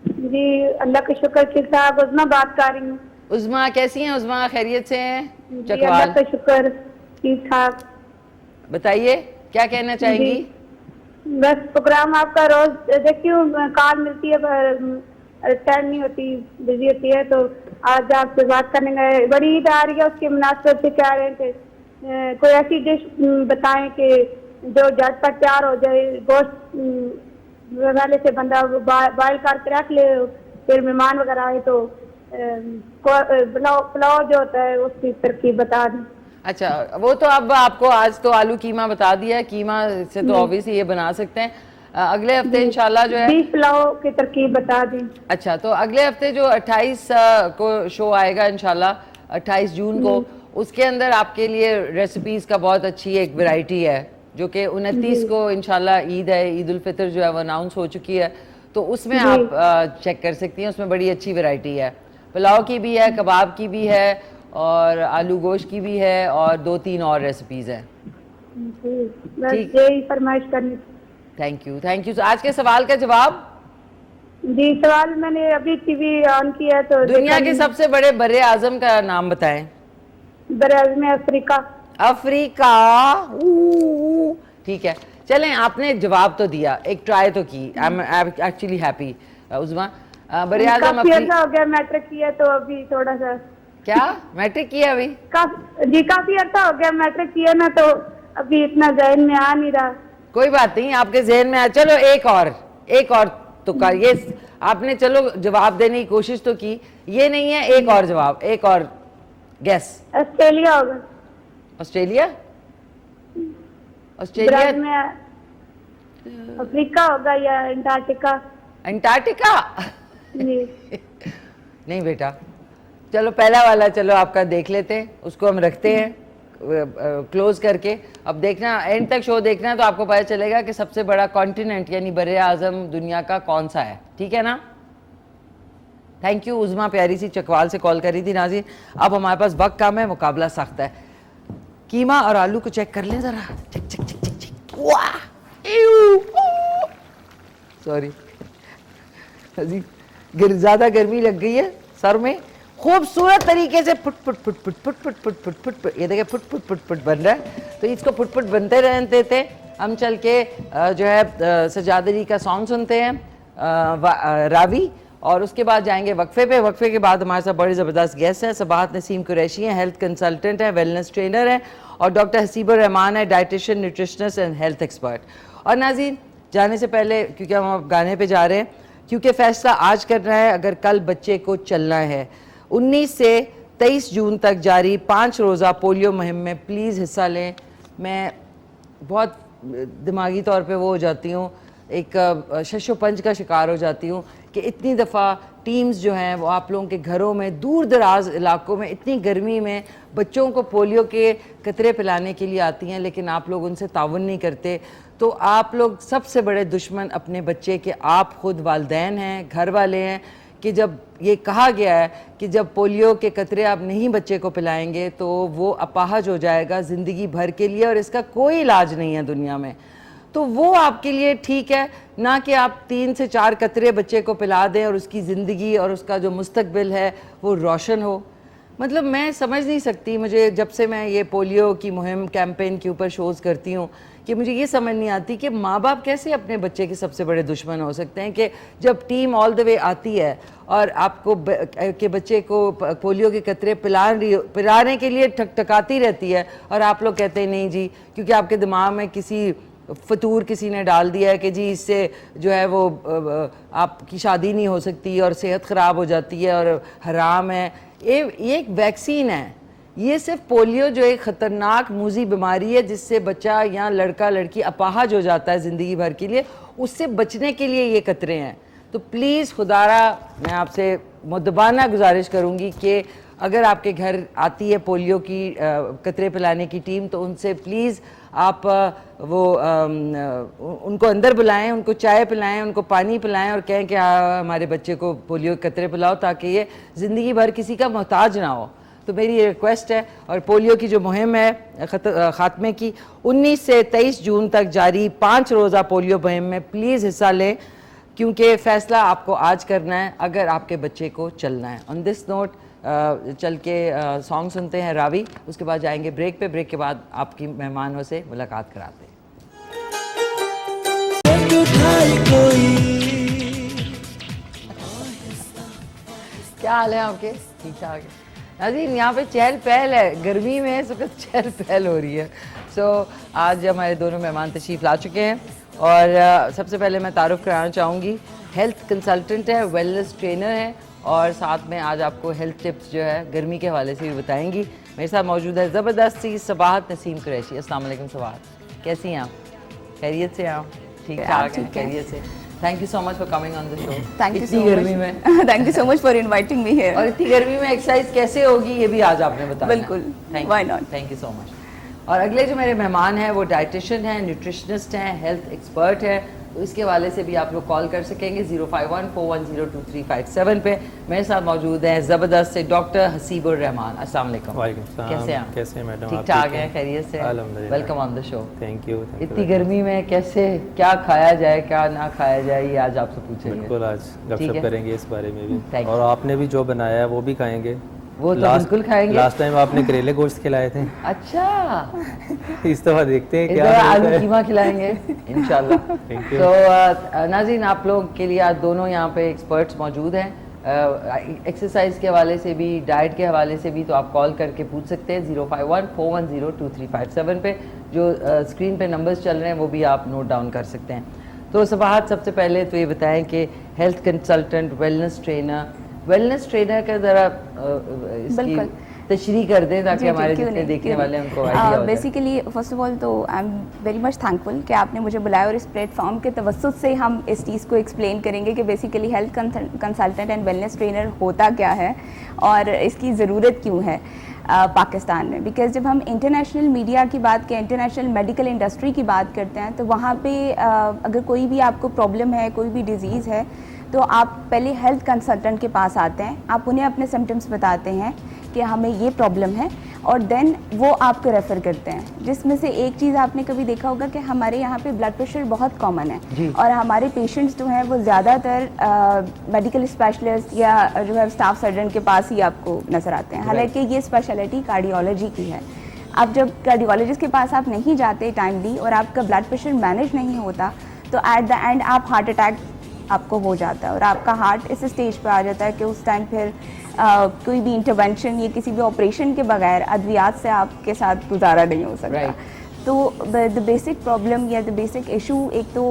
जी अल्लाह का शुक्र, ठीक साहब, उज़मा बात कर रही हूँ। उज़मा, कैसी हैं उज़मा, खैरियत से हैं? जी अल्लाह का शुक्र, ठीक ठाक। बताइए क्या कहना चाहेंगी? बस प्रोग्राम आपका रोज देखती हूँ, कॉल मिलती है पर टाइम नहीं होती, बिजी होती है, तो आज आपसे बात करने गए। बड़ी ईद आ रही है, उसके मुनासिबत से कह रहे थे कोई ऐसी डिश बताएं कि जो झटपट तैयार हो जाए, गोश्त पहले से बंदा बॉयल करके रख ले, फिर मेहमान वगैरह आए तो पुलाव जो होता है उसकी तरकीब बता दें। अच्छा, वो तो अब आपको आज तो आलू कीमा बता दिया है, कीमा से तो ऑब्वियसली ये बना सकते हैं। अगले हफ्ते इंशाल्लाह जो है बीफ पुलाव की तरकीब बता दें। अच्छा, तो अगले हफ्ते जो 28 को शो आएगा इंशाल्लाह, 28 जून को, उसके अंदर आपके लिए रेसिपीज़ का बहुत अच्छी एक वैरायटी है, जो कि 29 को इंशाल्लाह ईद है, ईद उल फितर जो है वो अनाउंस हो चुकी है, तो उसमें आप चेक कर सकती हैं, उसमें बड़ी अच्छी वैरायटी है, पुलाव की भी है, कबाब की भी है, और आलू गोश्त की भी है, और 2-3 और रेसिपीज़ हैं। ठीक, यही फरमाइश करनी। Thank you, thank you. आज के सवाल का जवाब? जी, सवाल मैंने अभी टीवी ऑन किया तो दुनिया के सबसे बड़े बड़े आजम का नाम बताएं। बड़े आजम अफ्रीका। अफ्रीका, ठीक है, चलें, आपने जवाब तो दिया, एक ट्राई तो की। I am actually happy उज़मा। बड़े आजम काफी अर्सा हो गया मैट्रिक किया, तो अभी थोड़ा सा। क्या मैट्रिक किया अभी? जी काफी अर्सा हो गया मैट्रिक किया ना, तो अभी इतना जहन में आ नहीं रहा। कोई बात नहीं, आपके जहन में आ, चलो एक और तुक्का, ये आपने चलो जवाब देने की कोशिश तो की, ये नहीं है, एक और जवाब, एक और गैस। ऑस्ट्रेलिया होगा। ऑस्ट्रेलिया में अफ्रीका होगा या अंटार्कटिका? अंटार्कटिका जी। नहीं बेटा, चलो पहला वाला चलो आपका देख लेते हैं, उसको हम रखते हैं क्लोज करके। अब देखना, एंड तक शो देखना तो आपको पता चलेगा कि सबसे बड़ा कॉन्टिनेंट यानी बरे आजम दुनिया का कौन सा है, ठीक है ना। Thank you. उज़मा प्यारी सी चकवाल से कॉल करी थी नाज़रीन। अब हमारे पास वक्त कम है, मुकाबला सख्त है। कीमा और आलू को चेक कर लें ज़रा। चिक चिक चिक चिक चिक। वाह, सॉरी ज़्यादा गर्मी लग गई है सर में। खूबसूरत तरीके से foot foot foot foot foot foot foot foot foot foot, ये देखिए फुट फुट फुट फुट बन रहा है। तो इसको फुट फुट बनते रहते थे। हम चल के जो है सजादरी का सॉन्ग सुनते हैं रावी, और उसके बाद जाएंगे वक्फे पे। वक्फे के बाद हमारे साथ बड़ी ज़बरदस्त गेस्ट हैं। सबाहत नसीम कुरैशी हैं, हेल्थ कंसल्टेंट हैं, वेलनेस ट्रेनर हैं, और डॉक्टर हसीबुर रहमान है, dietitian, nutritionist and health expert. और नाज़रीन जाने से पहले, क्योंकि हम अब गाने पे जा रहे हैं, क्योंकि फैसला आज करना है अगर कल बच्चे को चलना है। 19 से 23 जून तक जारी 5 रोज़ा पोलियो मुहिम में प्लीज़ हिस्सा लें। मैं बहुत दिमागी तौर पे वो हो जाती हूँ, एक शशोपंज का शिकार हो जाती हूँ कि इतनी दफ़ा टीम्स जो हैं वो आप लोगों के घरों में, दूर दराज इलाकों में, इतनी गर्मी में बच्चों को पोलियो के कतरे पिलाने के लिए आती हैं, लेकिन आप लोग उनसे ताउन नहीं करते। तो आप लोग सबसे बड़े दुश्मन अपने बच्चे के आप खुद वालिदैन हैं, घर वाले हैं, कि जब ये कहा गया है कि जब पोलियो के कतरे आप नहीं बच्चे को पिलाएंगे तो वो अपाहज हो जाएगा ज़िंदगी भर के लिए, और इसका कोई इलाज नहीं है दुनिया में। तो वो आपके लिए ठीक है ना कि आप 3 से 4 कतरे बच्चे को पिला दें और उसकी ज़िंदगी और उसका जो मुस्तकबिल है वो रोशन हो। मतलब मैं समझ नहीं सकती, मुझे जब से मैं ये पोलियो की मुहिम कैंपेन के ऊपर शोज़ करती हूँ कि मुझे ये समझ नहीं आती कि माँ बाप कैसे अपने बच्चे के सबसे बड़े दुश्मन हो सकते हैं। कि जब टीम ऑल द वे आती है और आपको के बच्चे को पोलियो के कतरे पिलाने के लिए ठकठकाती रहती है, और आप लोग कहते हैं नहीं जी, क्योंकि आपके दिमाग में किसी फतूर किसी ने डाल दिया है कि जी इससे जो है वो आपकी शादी नहीं हो सकती और सेहत ख़राब हो जाती है और हराम है। ये एक वैक्सीन है, ये सिर्फ पोलियो जो एक ख़तरनाक मूजी बीमारी है जिससे बच्चा या लड़का लड़की अपाहज हो जाता है ज़िंदगी भर के लिए, उससे बचने के लिए ये कतरे हैं। तो प्लीज़ खुदारा मैं आपसे मुद्दबाना गुजारिश करूँगी कि अगर आपके घर आती है पोलियो की कतरे पिलाने की टीम, तो उनसे प्लीज़ आप उनको अंदर बुलाएं, उनको चाय पिलाएं, उनको पानी पिलाएं और कहें कि हमारे बच्चे को पोलियो के कतरे पिलाओ ताकि ये ज़िंदगी भर किसी का मोहताज ना हो। तो मेरी ये रिक्वेस्ट है। और पोलियो की जो मुहिम है ख़ात्मे की 19 से 23 जून तक जारी 5 रोज़ा पोलियो मुहिम में प्लीज़ हिस्सा लें, क्योंकि फ़ैसला आपको आज करना है अगर आपके बच्चे को चलना है। ऑन दिस नोट चल के सॉन्ग सुनते हैं रावी, उसके बाद जाएंगे ब्रेक पे। ब्रेक के बाद आपकी मेहमानों से मुलाकात कराते हैं। क्या हाल है आपके? ठीक ठाक है नाज़रीन। यहाँ पे चहल पहल है, गर्मी में इस वक्त चहल पहल हो रही है। आज हमारे दोनों मेहमान तशरीफ़ ला चुके हैं, और सबसे पहले मैं तारुफ कराना चाहूँगी। हेल्थ कंसल्टेंट है, वेलनेस ट्रेनर है, और साथ में आज आपको हेल्थ टिप्स जो है गर्मी के हवाले से भी बताएंगी। मेरे साथ मौजूद है ज़बरदस्त सी सबाहत नसीम कुरैशी। अस्सलाम वालेकुम सबाहत, कैसी हैं आप? खैरियत से आप? ठीक ठाक है, खैरियत से। Thank you so much for coming on the show. Thank you इतनी गर्मी में thank you so much for inviting me here. और इतनी गर्मी में एक्सरसाइज कैसे होगी ये भी आज आपने बताया। बिल्कुल, why not. Thank you so much. और अगले जो मेरे मेहमान हैं वो डाइटिशियन हैं, न्यूट्रिशनिस्ट हैं, हेल्थ एक्सपर्ट हैं, तो इसके हवाले से भी आप लोग कॉल कर सकेंगे 051-410-2357 पे। मेरे साथ मौजूद हैं ज़बरदस्त से डॉक्टर हसीबुर रहमान। अस्सलाम वालेकुम। कैसे हैं? कैसे हैं मैडम? ठीक ठाक हैं, खैरियत से? अल्हम्दुलिल्लाह। Welcome on the show. Thank you. इतनी गर्मी में कैसे क्या खाया जाए क्या ना खाया जाए ये आज आपसे पूछेंगे। बिल्कुल, आज गपशप करेंगे इस बारे में भी, और आपने भी जो बनाया है वो भी खाएंगे। वो तो बिल्कुल खाएंगे। लास्ट टाइम आपने करेले गोश्त खिलाए थे। अच्छा, इस दफा देखते हैं क्या आलू कीमा खिलाएंगे इंशाल्लाह। तो नाज़रीन आप लोग के लिए आज दोनों यहाँ पे एक्सपर्ट्स मौजूद हैं, एक्सरसाइज के हवाले से भी, डाइट के हवाले से भी। तो आप कॉल करके पूछ सकते हैं 051-410-2357 पे। जो स्क्रीन पे नंबर्स चल रहे हैं वो भी आप नोट डाउन कर सकते हैं। तो सबाहत, सबसे पहले तो ये बताएं कि हेल्थ कंसल्टेंट, वेलनेस ट्रेनर का ज़रा बिल्कुल। तशरीह कर दें ताकि हमारे जितने देखने वाले हैं उनको आइडिया हो जाए। बेसिकली फर्स्ट ऑफ ऑल तो I am very much thankful कि आपने मुझे बुलाया और इस प्लेटफॉर्म के तवज्जुद से हम इस चीज़ को एक्सप्लेन करेंगे कि basically health consultant and wellness trainer होता क्या है और इसकी ज़रूरत क्यों है पाकिस्तान में। बिकॉज जब हम इंटरनेशनल मीडिया की बात करें, इंटरनेशनल मेडिकल इंडस्ट्री की बात करते हैं, तो वहाँ पे अगर कोई भी आपको प्रॉब्लम है, कोई भी डिज़ीज़ है, तो आप पहले हेल्थ कंसल्टेंट के पास आते हैं, आप उन्हें अपने सिम्टम्स बताते हैं कि हमें ये प्रॉब्लम है और देन वो आपको रेफ़र करते हैं। जिसमें से एक चीज़ आपने कभी देखा होगा कि हमारे यहाँ पे ब्लड प्रेशर बहुत कॉमन है और हमारे पेशेंट्स जो हैं वो ज़्यादातर मेडिकल स्पेशलिस्ट या जो है स्टाफ सर्जन के पास ही आपको नज़र आते हैं। हालांकि ये स्पेशलिटी कार्डियोलॉजी की है। अब जब कार्डियोलॉजिस्ट के पास आप नहीं जाते टाइमली और आपका ब्लड प्रेशर मैनेज नहीं होता, तो एट द एंड आप हार्ट अटैक आपको हो जाता है और आपका हार्ट इस स्टेज पे आ जाता है कि उस टाइम फिर कोई भी इंटरवेंशन या किसी भी ऑपरेशन के बगैर अद्वियात से आपके साथ गुजारा नहीं हो सकता। तो द बेसिक प्रॉब्लम या द बेसिक इशू एक तो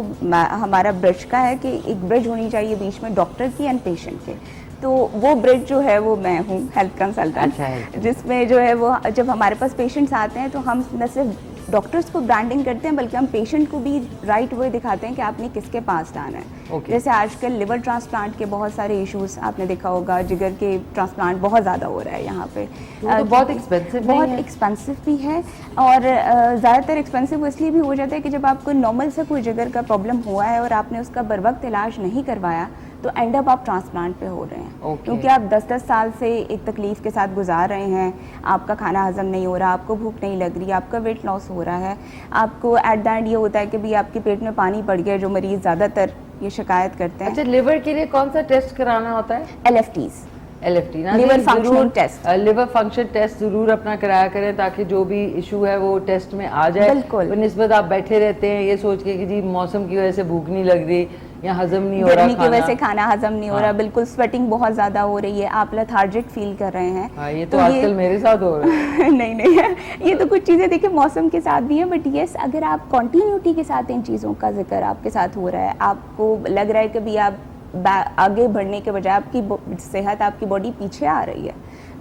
हमारा ब्रिज का है कि एक ब्रिज होनी चाहिए बीच में डॉक्टर की एंड पेशेंट के। तो वो ब्रिज जो है वो मैं हूँ, हेल्थ कंसल्टेंट, जिसमें जो है वो जब हमारे पास पेशेंट्स आते हैं तो हम न सिर्फ डॉक्टर्स को ब्रांडिंग करते हैं बल्कि हम पेशेंट को भी राइट वे दिखाते हैं कि आपने किसके पास जाना है। जैसे आजकल लिवर ट्रांसप्लांट के बहुत सारे इश्यूज आपने देखा होगा, जिगर के ट्रांसप्लांट बहुत ज़्यादा हो रहा है यहाँ पे। तो बहुत एक्सपेंसिव भी है और ज़्यादातर एक्सपेंसिव इसलिए भी हो जाता है कि जब आपको नॉर्मल से कोई जिगर का प्रॉब्लम हुआ है और आपने उसका बर वक्त इलाज नहीं करवाया तो एंड अप आप ट्रांसप्लांट पे हो रहे हैं। क्योंकि आप 10-10 साल से एक तकलीफ़ के साथ गुजार रहे हैं, आपका खाना हजम नहीं हो रहा, आपको भूख नहीं लग रही, आपका वेट लॉस हो रहा है, आपको एट द एंड ये होता है कि भी आपके पेट में पानी पड़ गया, जो मरीज़ ज़्यादातर ये शिकायत करते हैं। अच्छा, लिवर के लिए कौन सा टेस्ट कराना होता है? LFTs, LFT ना, liver function test. Liver function test जरूर अपना कराया करें ताकि जो भी इशू है वो टेस्ट में आ जाए। बिल्कुल। निस्बत आप बैठे रहते हैं ये सोच के कि जी मौसम की वजह से भूख नहीं लग रही या हजम नहीं हो रहा, गर्मी की वजह से खाना हजम नहीं हो रहा, बिल्कुल स्वेटिंग बहुत ज़्यादा हो रही है, आप लेथार्जिक फील कर रहे हैं। हाँ, ये तो आजकल मेरे साथ हो रहा है। नहीं ये तो कुछ चीज़ें देखिए मौसम के साथ भी हैं, बट यस अगर आप कॉन्टीन्यूटी के साथ इन चीज़ों का जिक्र आपके साथ हो रहा है, आपको लग रहा है कि भी आप आगे बढ़ने के बजाय आपकी सेहत, आपकी बॉडी पीछे आ रही है,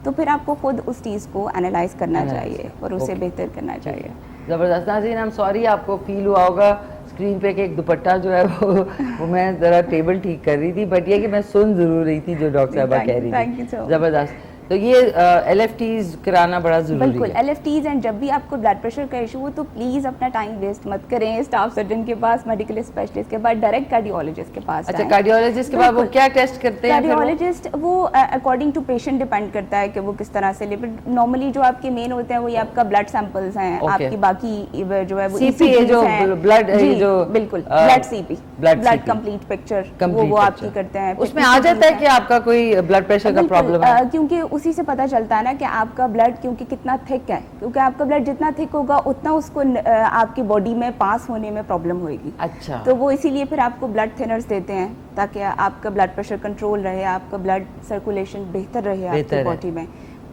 तो फिर आपको खुद उस चीज़ को एनालाइज करना चाहिए और उसे बेहतर करना चाहिए। ज़बरदस्त। नाज़रीन, आई एम सॉरी आपको फील हुआ होगा स्क्रीन पे कि एक दुपट्टा जो है वो मैं ज़रा टेबल ठीक कर रही थी, बट ये कि मैं सुन ज़रूर रही थी जो डॉक्टर साहबा कह रही थी। ज़बरदस्त। तो ये LFTs कराना बड़ा ज़रूरी है। बिल्कुल, LFTs एंड जब भी आपको ब्लड प्रेशर का इशू हो तो प्लीज़ अपना टाइम वेस्ट मत करें स्टाफ सर्जन के पास, मेडिकल स्पेशलिस्ट के पास, डायरेक्ट कार्डियोलॉजिस्ट के पास। अच्छा, कार्डियोलॉजिस्ट के बाद वो क्या टेस्ट करते हैं? कार्डियोलॉजिस्ट वो अकॉर्डिंग टू पेशेंट डिपेंड करता है कि वो किस तरह से ले, बट नॉर्मली जो आपके मेन होते हैं वो ये आपका ब्लड सैंपल्स हैं, आपकी बाकी जो है वो CP जो ब्लड जो बिल्कुल blood CP, blood complete picture वो आपकी करते हैं। उसमें आ जाता है कि आपका कोई ब्लड प्रेशर का प्रॉब्लम है, क्योंकि उसी से पता चलता है ना कि आपका ब्लड क्योंकि कितना थिक है, क्योंकि आपका ब्लड जितना थिक होगा उतना उसको आपकी बॉडी में पास होने में प्रॉब्लम होगी। अच्छा, तो वो इसीलिए फिर आपको ब्लड थिनर्स देते हैं ताकि आपका ब्लड प्रेशर कंट्रोल रहे, आपका ब्लड सर्कुलेशन बेहतर रहे आपकी बॉडी में।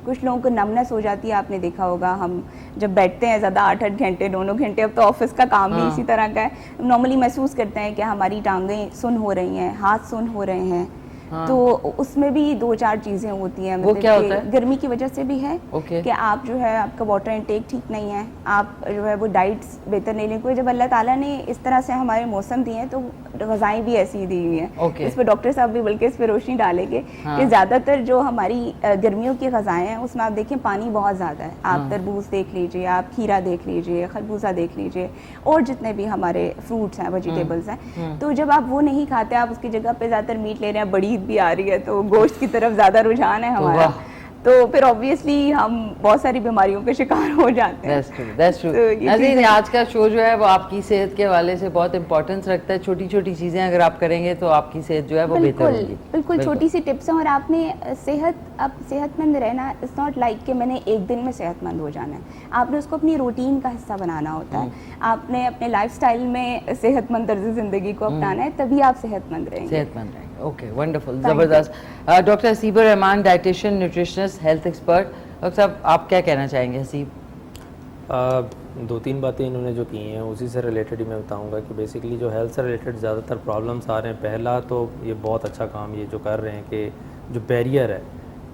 कुछ लोगों को नमनेस हो जाती है, आपने देखा होगा हम जब बैठते हैं ज़्यादा 8-8 घंटे 9 घंटे, अब तो ऑफिस का काम भी इसी तरह का है, नॉर्मली महसूस करते हैं कि हमारी टांगें सुन्न हो रही हैं, हाथ सुन्न हो रहे हैं। तो उसमें भी 2-4 चीज़ें होती हैं। वो क्या होता है? गर्मी की वजह से भी है कि आप जो है आपका वाटर इनटेक ठीक नहीं है, आप जो है वो डाइट्स बेहतर नहीं लेंगे। जब अल्लाह ताला ने इस तरह से हमारे मौसम दिए हैं तो ग़िज़ाएँ भी ऐसी दी हुई हैं। इस पर डॉक्टर साहब भी बल्कि इस पर रोशनी डालेंगे कि ज़्यादातर जो हमारी गर्मियों की ग़िज़ाएँ हैं उसमें आप देखें पानी बहुत ज़्यादा है। आप तरबूज देख लीजिए, आप खीरा देख लीजिए, खरबूजा देख लीजिए और जितने भी हमारे फ्रूट्स हैं, वेजिटेबल्स हैं, तो जब आप वो नहीं खाते, आप उसकी जगह पे ज़्यादातर मीट ले रहे हैं, बड़ी भी आ रही है तो गोश्त की तरफ ज़्यादा रुझान है हमारा, तो फिर ऑब्वियसली हम बहुत सारी बीमारियों के शिकार हो जाते हैं। That's true. नाज़रीन, आज का शो जो है वो आपकी सेहत के हवाले से बहुत इंपॉर्टेंस रखता है। छोटी छोटी चीज़ें अगर आप करेंगे तो आपकी सेहत जो है वो बेहतर होगी। बिल्कुल छोटी सी टिप्स हैं और आपने सेहतमंद रहना इट्स नॉट लाइक कि मैंने एक दिन में सेहतमंद हो जाना है, आपने उसको अपनी रूटीन का हिस्सा बनाना होता है। आपने अपने लाइफस्टाइल में सेहतमंद तर्ज ज़िंदगी को अपनाना है, तभी आप सेहतमंद रहेंगे। ओके, वंडरफुल, ज़बरदस्त। Doctor Haseeb Rahman, dietitian, nutritionist, health expert. Doctor साहब, आप क्या कहना चाहेंगे? हसीब, 2-3 बातें इन्होंने जो की हैं उसी से रिलेटेड ही मैं बताऊंगा कि बेसिकली जो हेल्थ से रिलेटेड ज़्यादातर प्रॉब्लम्स आ रहे हैं, पहला तो ये बहुत अच्छा काम ये जो कर रहे हैं कि जो बैरियर है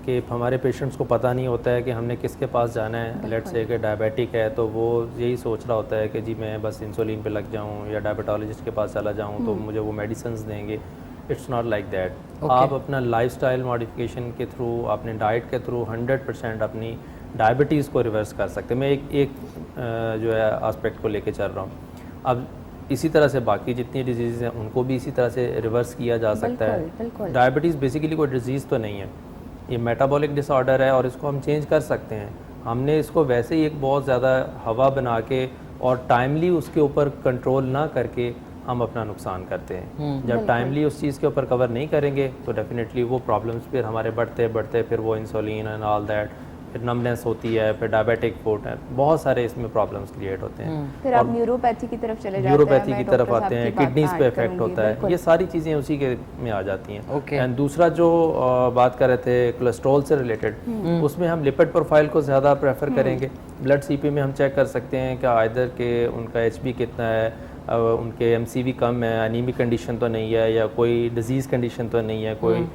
कि हमारे पेशेंट्स को पता नहीं होता है कि हमने किसके पास जाना है। लेट्स से कि डायबिटिक है तो वो यही सोच रहा होता है कि जी मैं बस इंसुलिन पे लग जाऊं या डायबिटोलॉजिस्ट के पास चला जाऊं तो मुझे वो मेडिसिन देंगे। It's not like that. आप अपना लाइफस्टाइल मॉडिफिकेशन के थ्रू, अपने डाइट के थ्रू 100% अपनी डायबिटीज़ को रिवर्स कर सकते हैं। मैं एक जो है एस्पेक्ट को लेके चल रहा हूँ। अब इसी तरह से बाकी जितनी डिजीज़ हैं उनको भी इसी तरह से रिवर्स किया जा सकता है। डायबिटीज़ बेसिकली कोई डिजीज़ तो नहीं है, ये मेटाबॉलिक डिसऑर्डर है और इसको हम चेंज कर सकते हैं। हमने इसको वैसे ही एक बहुत ज़्यादा हवा बना के और टाइमली उसके ऊपर कंट्रोल ना करके हम अपना नुकसान करते हैं। जब टाइमली उस चीज़ के ऊपर कवर नहीं करेंगे तो डेफिनेटली वो प्रॉब्लम्स फिर हमारे बढ़ते बढ़ते फिर वो इंसुलिन एंड ऑल दैट, फिर नमनेस होती है, फिर डायबिटिक फूड है, बहुत सारे इसमें प्रॉब्लम्स क्रिएट होते हैं। फिर आप न्यूरोपैथी की तरफ चले जाते हैं, न्यूरोपैथी की तरफ आते हैं, किडनीज पे इफेक्ट होता है, ये सारी चीज़ें उसी के में आ जाती हैं। एंड दूसरा जो बात कर रहे थे कोलेस्ट्रॉल से रिलेटेड, उसमें हम लिपिड प्रोफाइल को ज़्यादा प्रेफर करेंगे। ब्लड सीपी में हम चेक कर सकते हैं कि आइदर के उनका एचबी कितना है, उनके एमसीवी कम है, अनीमिक कंडीशन तो नहीं है, या कोई डिजीज़ कंडीशन तो नहीं है, कोई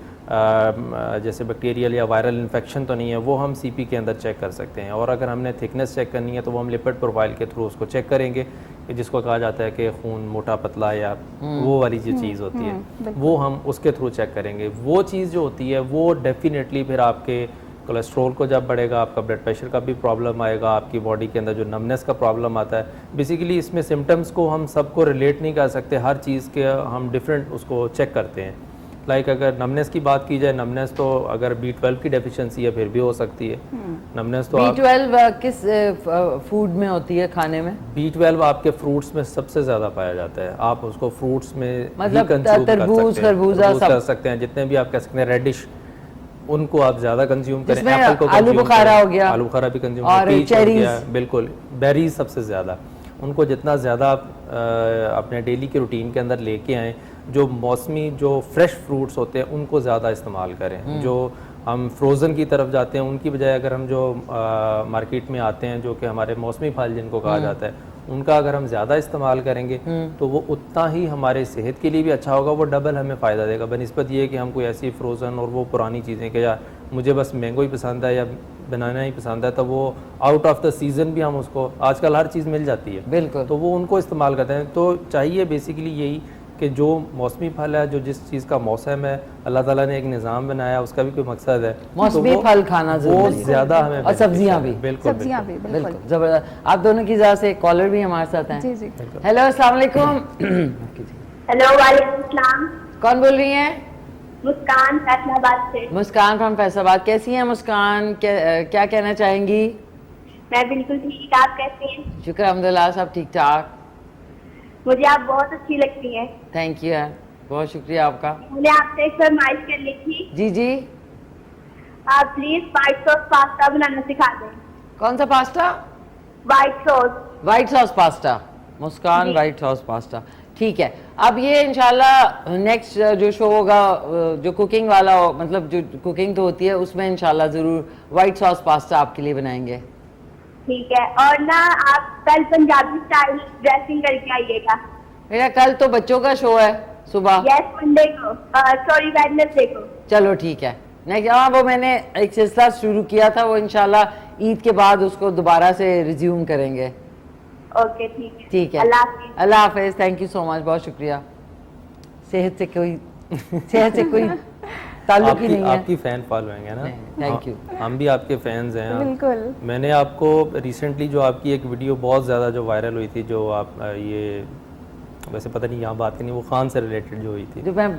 जैसे बैक्टीरियल या वायरल इन्फेक्शन तो नहीं है, वो हम सीपी के अंदर चेक कर सकते हैं। और अगर हमने थिकनेस चेक करनी है तो वो हम लिपिड प्रोफाइल के थ्रू उसको चेक करेंगे, कि जिसको कहा जाता है कि खून मोटा पतला या वो वाली जो चीज़ होती है वो हम उसके थ्रू चेक करेंगे। वो चीज़ जो होती है वो डेफिनेटली फिर आपके कोलेस्ट्रॉल को जब बढ़ेगा, आपका ब्लड प्रेशर का भी प्रॉब्लम आएगा, आपकी बॉडी के अंदर जो नमनेस का प्रॉब्लम आता है। बेसिकली इसमें सिम्टम्स को हम सबको रिलेट नहीं कर सकते, हर चीज़ के हम डिफरेंट उसको चेक करते हैं। लाइक अगर नमनेस की बात की जाए, नमनेस तो अगर B12 की डेफिशिएंसी है फिर भी हो सकती है। नमनेस तो B12 किस फूड में होती है, खाने में? B12 आपके फ्रूट्स में सबसे ज़्यादा पाया जाता है। आप उसको फ्रूट्स में मतलब तरबूज, खरबूजा कर सकते हैं, जितने भी आप कह सकते हैं रेडिश, उनको आप ज़्यादा कंज्यूम करें। एप्पल को आलू बुखारा हो गया, आलू बुखारा भी कंज्यूम और चेरीज, बिल्कुल बेरीज सबसे ज़्यादा, उनको जितना ज़्यादा आप अपने डेली के रूटीन के अंदर लेके आएँ। जो मौसमी जो फ्रेश फ्रूट्स होते हैं उनको ज़्यादा इस्तेमाल करें। जो हम फ्रोज़न की तरफ जाते हैं उनकी बजाय अगर हम जो मार्केट में आते हैं जो कि हमारे मौसमी फल जिनको कहा जाता है, उनका अगर हम ज़्यादा इस्तेमाल करेंगे तो वो उतना ही हमारे सेहत के लिए भी अच्छा होगा, वो डबल हमें फ़ायदा देगा। बनिस्बत ये कि हम कोई ऐसी फ्रोज़न और वो पुरानी चीज़ें कि यार मुझे बस मैंगो ही पसंद है या बनाना ही पसंद है, तो वो आउट ऑफ द सीज़न भी हम उसको, आजकल हर चीज़ मिल जाती है, बिल्कुल, तो वो उनको इस्तेमाल करते हैं। तो चाहिए बेसिकली यही कि जो मौसमी फल है, जो जिस चीज़ का मौसम है, अल्लाह ताला ने एक निज़ाम बनाया, उसका भी कोई मकसद है, मौसमी फल खाना बहुत ज़्यादा हमें, और सब्जियां भी, बिल्कुल बिल्कुल जबरदस्त। आप दोनों की वजह से कॉलर भी हमारे साथ हैं। जी जी, हेलो अस्सलाम वालेकुम। हेलो वालेकुम सलाम। कौन बोल रही हैं? मुस्कान फैसलाबाद से। मुस्कान फ्रॉम फैसलाबाद। कैसी हैं मुस्कान, क्या कहना चाहेंगी? मैं बिल्कुल ठीक, आप कैसे हैं? शुक्र अल्हम्दुलिल्लाह, सब ठीक ठाक। मुझे आप बहुत अच्छी लगती हैं। थैंक यू यार, बहुत शुक्रिया आपका। मुझे आपसे एक फरमाइश करनी थी। जी जी, आप प्लीज व्हाइट सॉस पास्ता बनाना सिखा दें। कौन सा pasta? White sauce. White sauce pasta. Muskaan white sauce pasta, ठीक है। अब ये इंशाल्लाह नेक्स्ट जो शो होगा, जो कुकिंग वाला हो, मतलब जो कुकिंग तो होती है उसमें इंशाल्लाह ज़रूर व्हाइट सॉस पास्ता आपके लिए बनाएंगे। ठीक है, और ना आप कल पंजाबी स्टाइल ड्रेसिंग करके आइएगा। मेरा कल तो बच्चों का शो है सुबह। यस, मंडे को, सॉरी वेडनेसडे को। चलो ठीक है, नेक्स्ट। हाँ, वो मैंने एक सिलसिला शुरू किया था, वो इंशाल्लाह ईद के बाद उसको दोबारा से रिज्यूम करेंगे। ओके, ठीक है, ठीक है। अल्लाह हाफिज, थैंक यू सो मच, बहुत शुक्रिया। सेहत से कोई ताल्लुक ही नहीं है। आपकी फैन फॉलोइंग है ना, थैंक यू। हम भी आपके फैंस हैं। बिल्कुल। मैंने आपको रिसेंटली जो आपकी एक वीडियो बहुत ज़्यादा जो वायरल हुई थी, जो आप ये वैसे पता नहीं यहाँ बात करनी, वो खान से रिलेटेड जो हुई थी, जो मैं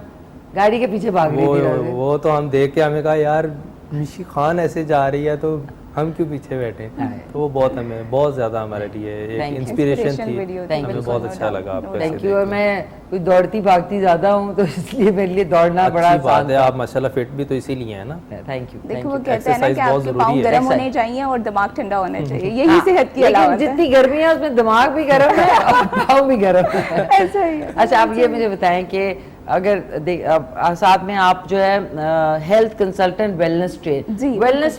गाड़ी के पीछे भाग रही थी, वो तो हम देख के हमें कहा यार निशी खान ऐसे जा रही है तो हम क्यों पीछे बैठे। तो वो बहुत हमें बहुत ज़्यादा हमारे लिए एक इंस्पिरेशन थी, हमें बहुत अच्छा लगा आपको। Thank you. और मैं कोई दौड़ती भागती ज़्यादा हूँ तो इसलिए मेरे लिए दौड़ना बड़ा बात है। आप माशाल्लाह फिट भी तो इसीलिए है ना। Thank you. देखो वो कहते हैं ना कि आपके पाँव गर्म होने चाहिए और दिमाग ठंडा होना चाहिए, यही सेहत की अलामत है। जितनी गर्मी है उसमें दिमाग भी गर्म है और पाँव भी गर्म है। ऐसा ही है। अच्छा, आप ये मुझे बताएं कि अगर साथ में आप जो है हेल्थ कंसल्टेंट वेलनेस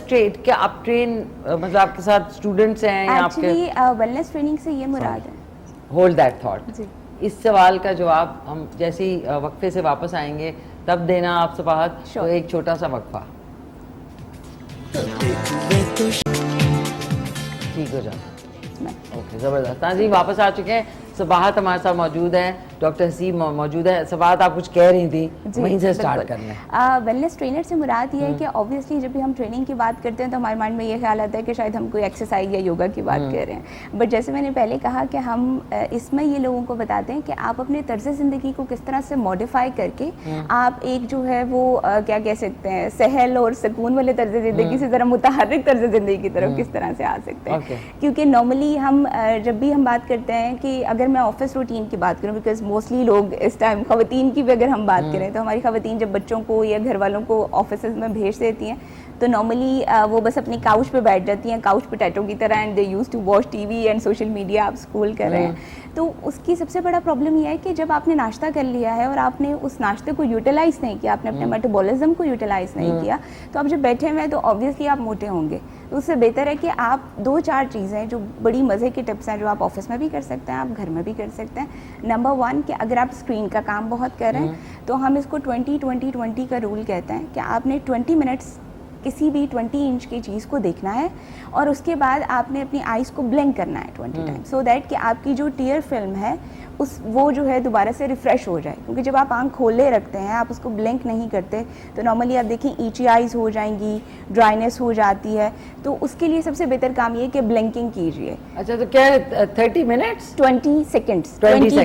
ट्रेड क्या आप ट्रेन, मतलब आपके साथ स्टूडेंट्स हैं या आपके? एक्चुअली वेलनेस ट्रेनिंग से ये मुराद है। Hold that thought. इस सवाल का जवाब हम जैसे ही वक्फे से वापस आएंगे तब देना आप सपाहत। तो एक छोटा सा वक्फा। ठीक हो जाए। ओके, ज़बरदस्त। हाँ जी, वापस आ चुके हैं। सबाहत हमारे साथ मौजूद है, डॉक्टर हसीब मौजूद है। सबाहत, आप कुछ कह रही थी, वहीं से स्टार्ट करना है। वेलनेस ट्रेनर से मुराद ये है कि ऑब्वियसली जब भी हम ट्रेनिंग की बात करते हैं तो हमारे माइंड में ये ख्याल आता है कि शायद हम कोई एक्सरसाइज या योगा की बात कर रहे हैं, बट जैसे मैंने पहले कहा कि हम इसमें ये लोगों को बताते हैं कि आप अपने तर्ज ज़िंदगी को किस तरह से मॉडिफाई करके आप एक जो है वो क्या कह सकते हैं, सहल और सुकून वाले तर्ज ज़िंदगी से ज़रा मुतहर्रिक तर्ज ज़िंदगी की तरफ किस तरह से आ सकते हैं। क्योंकि नॉर्मली हम जब भी हम बात करते हैं कि अगर मैं ऑफिस रूटीन की बात करूं, बिकॉज मोस्टली लोग इस टाइम खवातीन की भी अगर हम बात करें तो हमारी खवातीन जब बच्चों को या घर वालों को ऑफिस में भेज देती हैं तो नॉर्मली वो बस अपनी काउच पे बैठ जाती हैं, काउच पोटैटो की तरह, and they use to watch TV and social media आप स्क्रॉल कर रहे हैं। तो उसकी सबसे बड़ा प्रॉब्लम यह है कि जब आपने नाश्ता कर लिया है और आपने उस नाश्ते को यूटिलाइज नहीं किया, आपने अपने मेटाबॉलिज्म को यूटिलाइज नहीं किया, तो आप जब बैठे हुए हैं तो ऑब्वियसली आप मोटे होंगे। तो उससे बेहतर है कि आप 2-4 चीज़ें जो बड़ी मज़े की टिप्स हैं जो आप ऑफिस में भी कर सकते हैं, आप घर में भी कर सकते हैं। नंबर 1 कि अगर आप स्क्रीन का काम बहुत कर रहे हैं तो हम इसको 20-20-20 का रूल कहते हैं कि आपने 20 मिनट्स किसी भी 20 इंच की चीज़ को देखना है और उसके बाद आपने अपनी आइज़ को ब्लिंक करना है 20 टाइम्स, सो दैट कि आपकी जो टीयर फिल्म है वो जो है दोबारा से रिफ़्रेश हो जाए। क्योंकि जब आप आंख खोले रखते हैं, आप उसको ब्लिंक नहीं करते, तो नॉर्मली आप देखिए ईची आइज़ हो जाएंगी, ड्राइनेस हो जाती है। तो उसके लिए सबसे बेहतर काम ये कि ब्लिंकिंग कीजिए। अच्छा, तो क्या है 30 मिनट्स 20 सेकेंड्स 20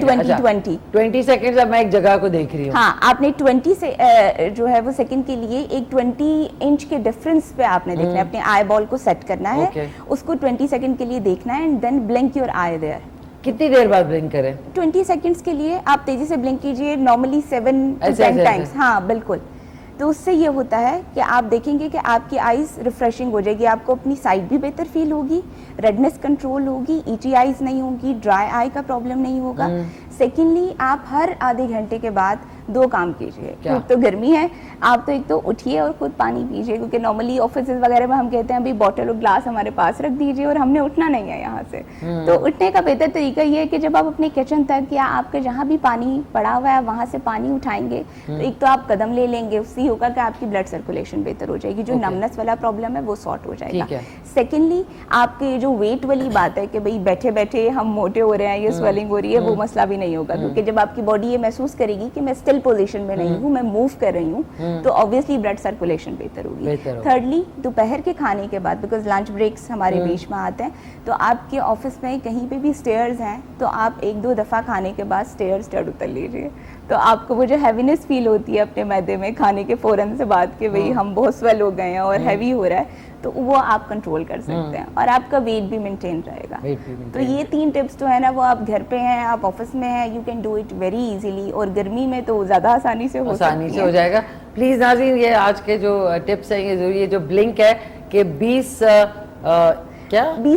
सेकेंड्स। अब मैं एक जगह को देख रही हूँ। हाँ, आपने 20 से जो है वो सेकंड के लिए एक 20 इंच के डिफरेंस पे आपने देखना है, अपने आई बॉल को सेट करना है, उसको 20 सेकंड के लिए देखना है and then blink your eye there. कितनी देर बाद ब्लिंक करें? 20 सेकंड्स के लिए आप तेजी से ब्लिंक कीजिए, नॉर्मली 7 to 10 टाइम्स। हाँ बिल्कुल। तो उससे ये होता है कि आप देखेंगे कि आपकी आइज़ रिफ्रेशिंग हो जाएगी, आपको अपनी साइट भी बेहतर फील होगी, रेडनेस कंट्रोल होगी, ईची आइज़ नहीं होगी, ड्राई आई का प्रॉब्लम नहीं होगा। सेकेंडली, आप हर आधे घंटे के बाद 2 काम कीजिए। एक तो गर्मी है, आप तो एक तो उठिए और खुद पानी पीजिए, क्योंकि नॉर्मली ऑफिस वगैरह में हम कहते हैं अभी बॉटल और ग्लास हमारे पास रख दीजिए और हमने उठना नहीं है यहाँ से। तो उठने का बेहतर तरीका ये है कि जब आप अपने किचन तक या आपके जहाँ भी पानी पड़ा हुआ है वहाँ से पानी उठाएंगे तो एक तो आप कदम ले लेंगे, उससे होगा कि आपकी ब्लड सर्कुलेशन बेहतर हो जाएगी, जो नमनेस वाला प्रॉब्लम है वो सॉर्ट हो जाएगा। सेकेंडली, आपके जो वेट वाली बात है कि भाई बैठे बैठे हम मोटे हो रहे हैं, ये स्वेलिंग हो रही है, वो मसला भी नहीं होगा, क्योंकि जब आपकी बॉडी ये महसूस करेगी कि मैं स्टिल पोजीशन में नहीं हूँ, मैं मूव कर रही हूँ, तो ऑब्वियसली ब्लड सर्कुलेशन बेहतर होगी। थर्डली, दोपहर के खाने के बाद, बिकॉज लंच ब्रेक्स हमारे बीच में आते हैं, तो आपके ऑफिस में कहीं पे भी स्टेयर्स हैं तो आप 1-2 दफ़ा खाने के बाद स्टेयर्स चढ़ उतर लीजिए, तो आपको वो जो हैवीनेस फील होती है अपने मैदे में खाने के फ़ौरन से बाद के भाई हम बहुत स्वेल हो गए हैं और हैवी हो रहा है, तो वो आप कंट्रोल कर सकते हैं और आपका वेट भी मेंटेन रहेगा। तो ये 3 टिप्स तो है ना, वो आप घर पे हैं, आप ऑफिस में हैं, you can do it very easily, और गर्मी में तो ज़्यादा आसानी से हो जाएगा। प्लीज़ नाज़रीन, ये आज के जो टिप्स हैं, ये जरूरी है, जो ब्लिंक है कि 20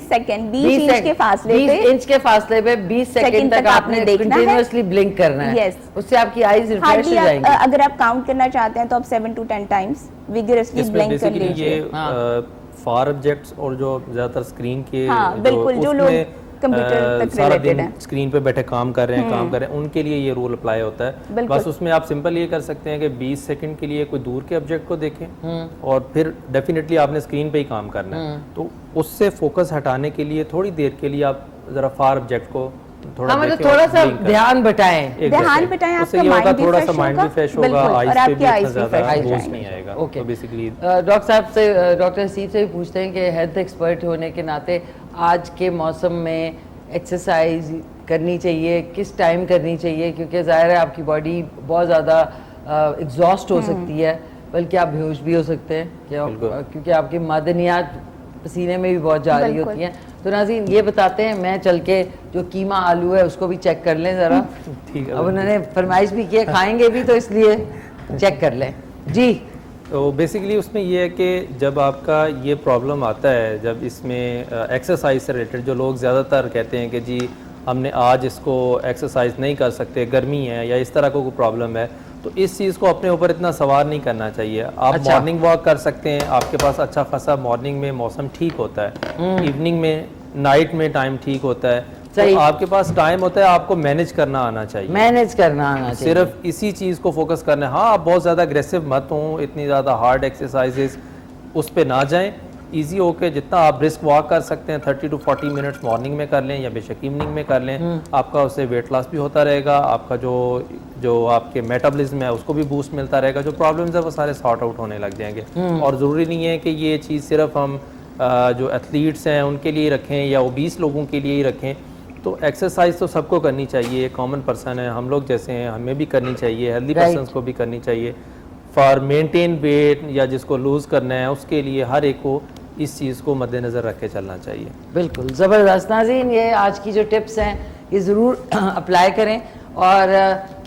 सेकंड 20 इंच के फासले पे 20 इंच के फासले पे 20 सेकंड तक आपने कंटिन्यूअसली ब्लिंक करना है। यस, उससे आपकी आईज रिफ्रेश हो जाएंगी। अगर आप काउंट करना चाहते हैं तो आप 7 to 10 टाइम्स विगरसली ब्लिंक कर लीजिए। फार ऑब्जेक्ट्स और जो ज्यादातर स्क्रीन के बिल्कुल जो लोग कंप्यूटर तक सारा रिलेटेड दिन है, स्क्रीन पे बैठे काम कर रहे हैं, उनके लिए ये रूल अप्लाई होता है। बस उसमें आप सिंपल ये कर सकते हैं कि 20 सेकंड के लिए कोई दूर के ऑब्जेक्ट को देखें और फिर डेफिनेटली आपने स्क्रीन पे ही काम करना है, तो उससे फोकस हटाने के लिए थोड़ी देर के लिए आप जरा फार ऑब्जेक्ट को थोड़ा सा ध्यान बटाएं, आपका माइंड भी फ्रेश होगा और आपकी आईज पे भी बोझ नहीं आएगा। ओके, बेसिकली डॉक्टर साहब से, डॉक्टर हसीब से भी पूछते हैं कि हेल्थ एक्सपर्ट होने के नाते आज के मौसम में एक्सरसाइज करनी चाहिए, किस टाइम करनी चाहिए, क्योंकि ज़ाहिर है आपकी बॉडी बहुत ज़्यादा एग्जॉस्ट हो सकती है, बल्कि आप बेहोश भी हो सकते हैं, क्योंकि आपकी मादनियात पसीने में भी बहुत जा रही होती हैं। तो नाज़रीन ये बताते हैं, मैं चल के जो कीमा आलू है उसको भी चेक कर लें ज़रा। अब उन्होंने फरमाइश भी किया, खाएंगे भी, तो इसलिए चेक कर लें जी। तो बेसिकली उसमें ये है कि जब आपका ये प्रॉब्लम आता है, जब इसमें एक्सरसाइज से रिलेटेड, जो लोग ज़्यादातर कहते हैं कि जी हमने आज इसको एक्सरसाइज नहीं कर सकते, गर्मी है या इस तरह को कोई प्रॉब्लम है, तो इस चीज़ को अपने ऊपर इतना सवार नहीं करना चाहिए। आप मॉर्निंग वॉक कर सकते हैं, आपके पास अच्छा खासा मॉर्निंग में मौसम ठीक होता है, इवनिंग में, नाइट में टाइम ठीक होता है, तो आपके पास टाइम होता है, आपको मैनेज करना आना चाहिए, सिर्फ इसी चीज़ को फोकस करना है। हाँ, आप बहुत ज़्यादा अग्रेसिव मत हों, इतनी ज़्यादा हार्ड एक्सरसाइजेस उस पे ना जाएं, इजी होके जितना आप ब्रिस्क वॉक कर सकते हैं 30 to 40 मिनट्स मॉर्निंग में कर लें या बेशक इवनिंग में कर लें, आपका उससे वेट लॉस भी होता रहेगा, आपका जो आपके मेटाबॉलिज्म है उसको भी बूस्ट मिलता रहेगा, जो प्रॉब्लम्स है वो सारे सॉर्ट आउट होने लग जाएंगे। और ज़रूरी नहीं है कि ये चीज़ सिर्फ हम जो एथलीट्स हैं उनके लिए रखें या ओबीस लोगों के लिए ही रखें। तो एक्सरसाइज तो सबको करनी चाहिए, कॉमन पर्सन है, हम लोग जैसे हैं हमें भी करनी चाहिए, हेल्दी पर्सन्स को भी करनी चाहिए। फॉर मेंटेन वेट या जिसको लूज़ करना है उसके लिए हर एक को इस चीज़ को मद्देनज़र रख के चलना चाहिए। बिल्कुल ज़बरदस्त। नाज़रीन, ये आज की जो टिप्स हैं ये ज़रूर अप्लाई करें। और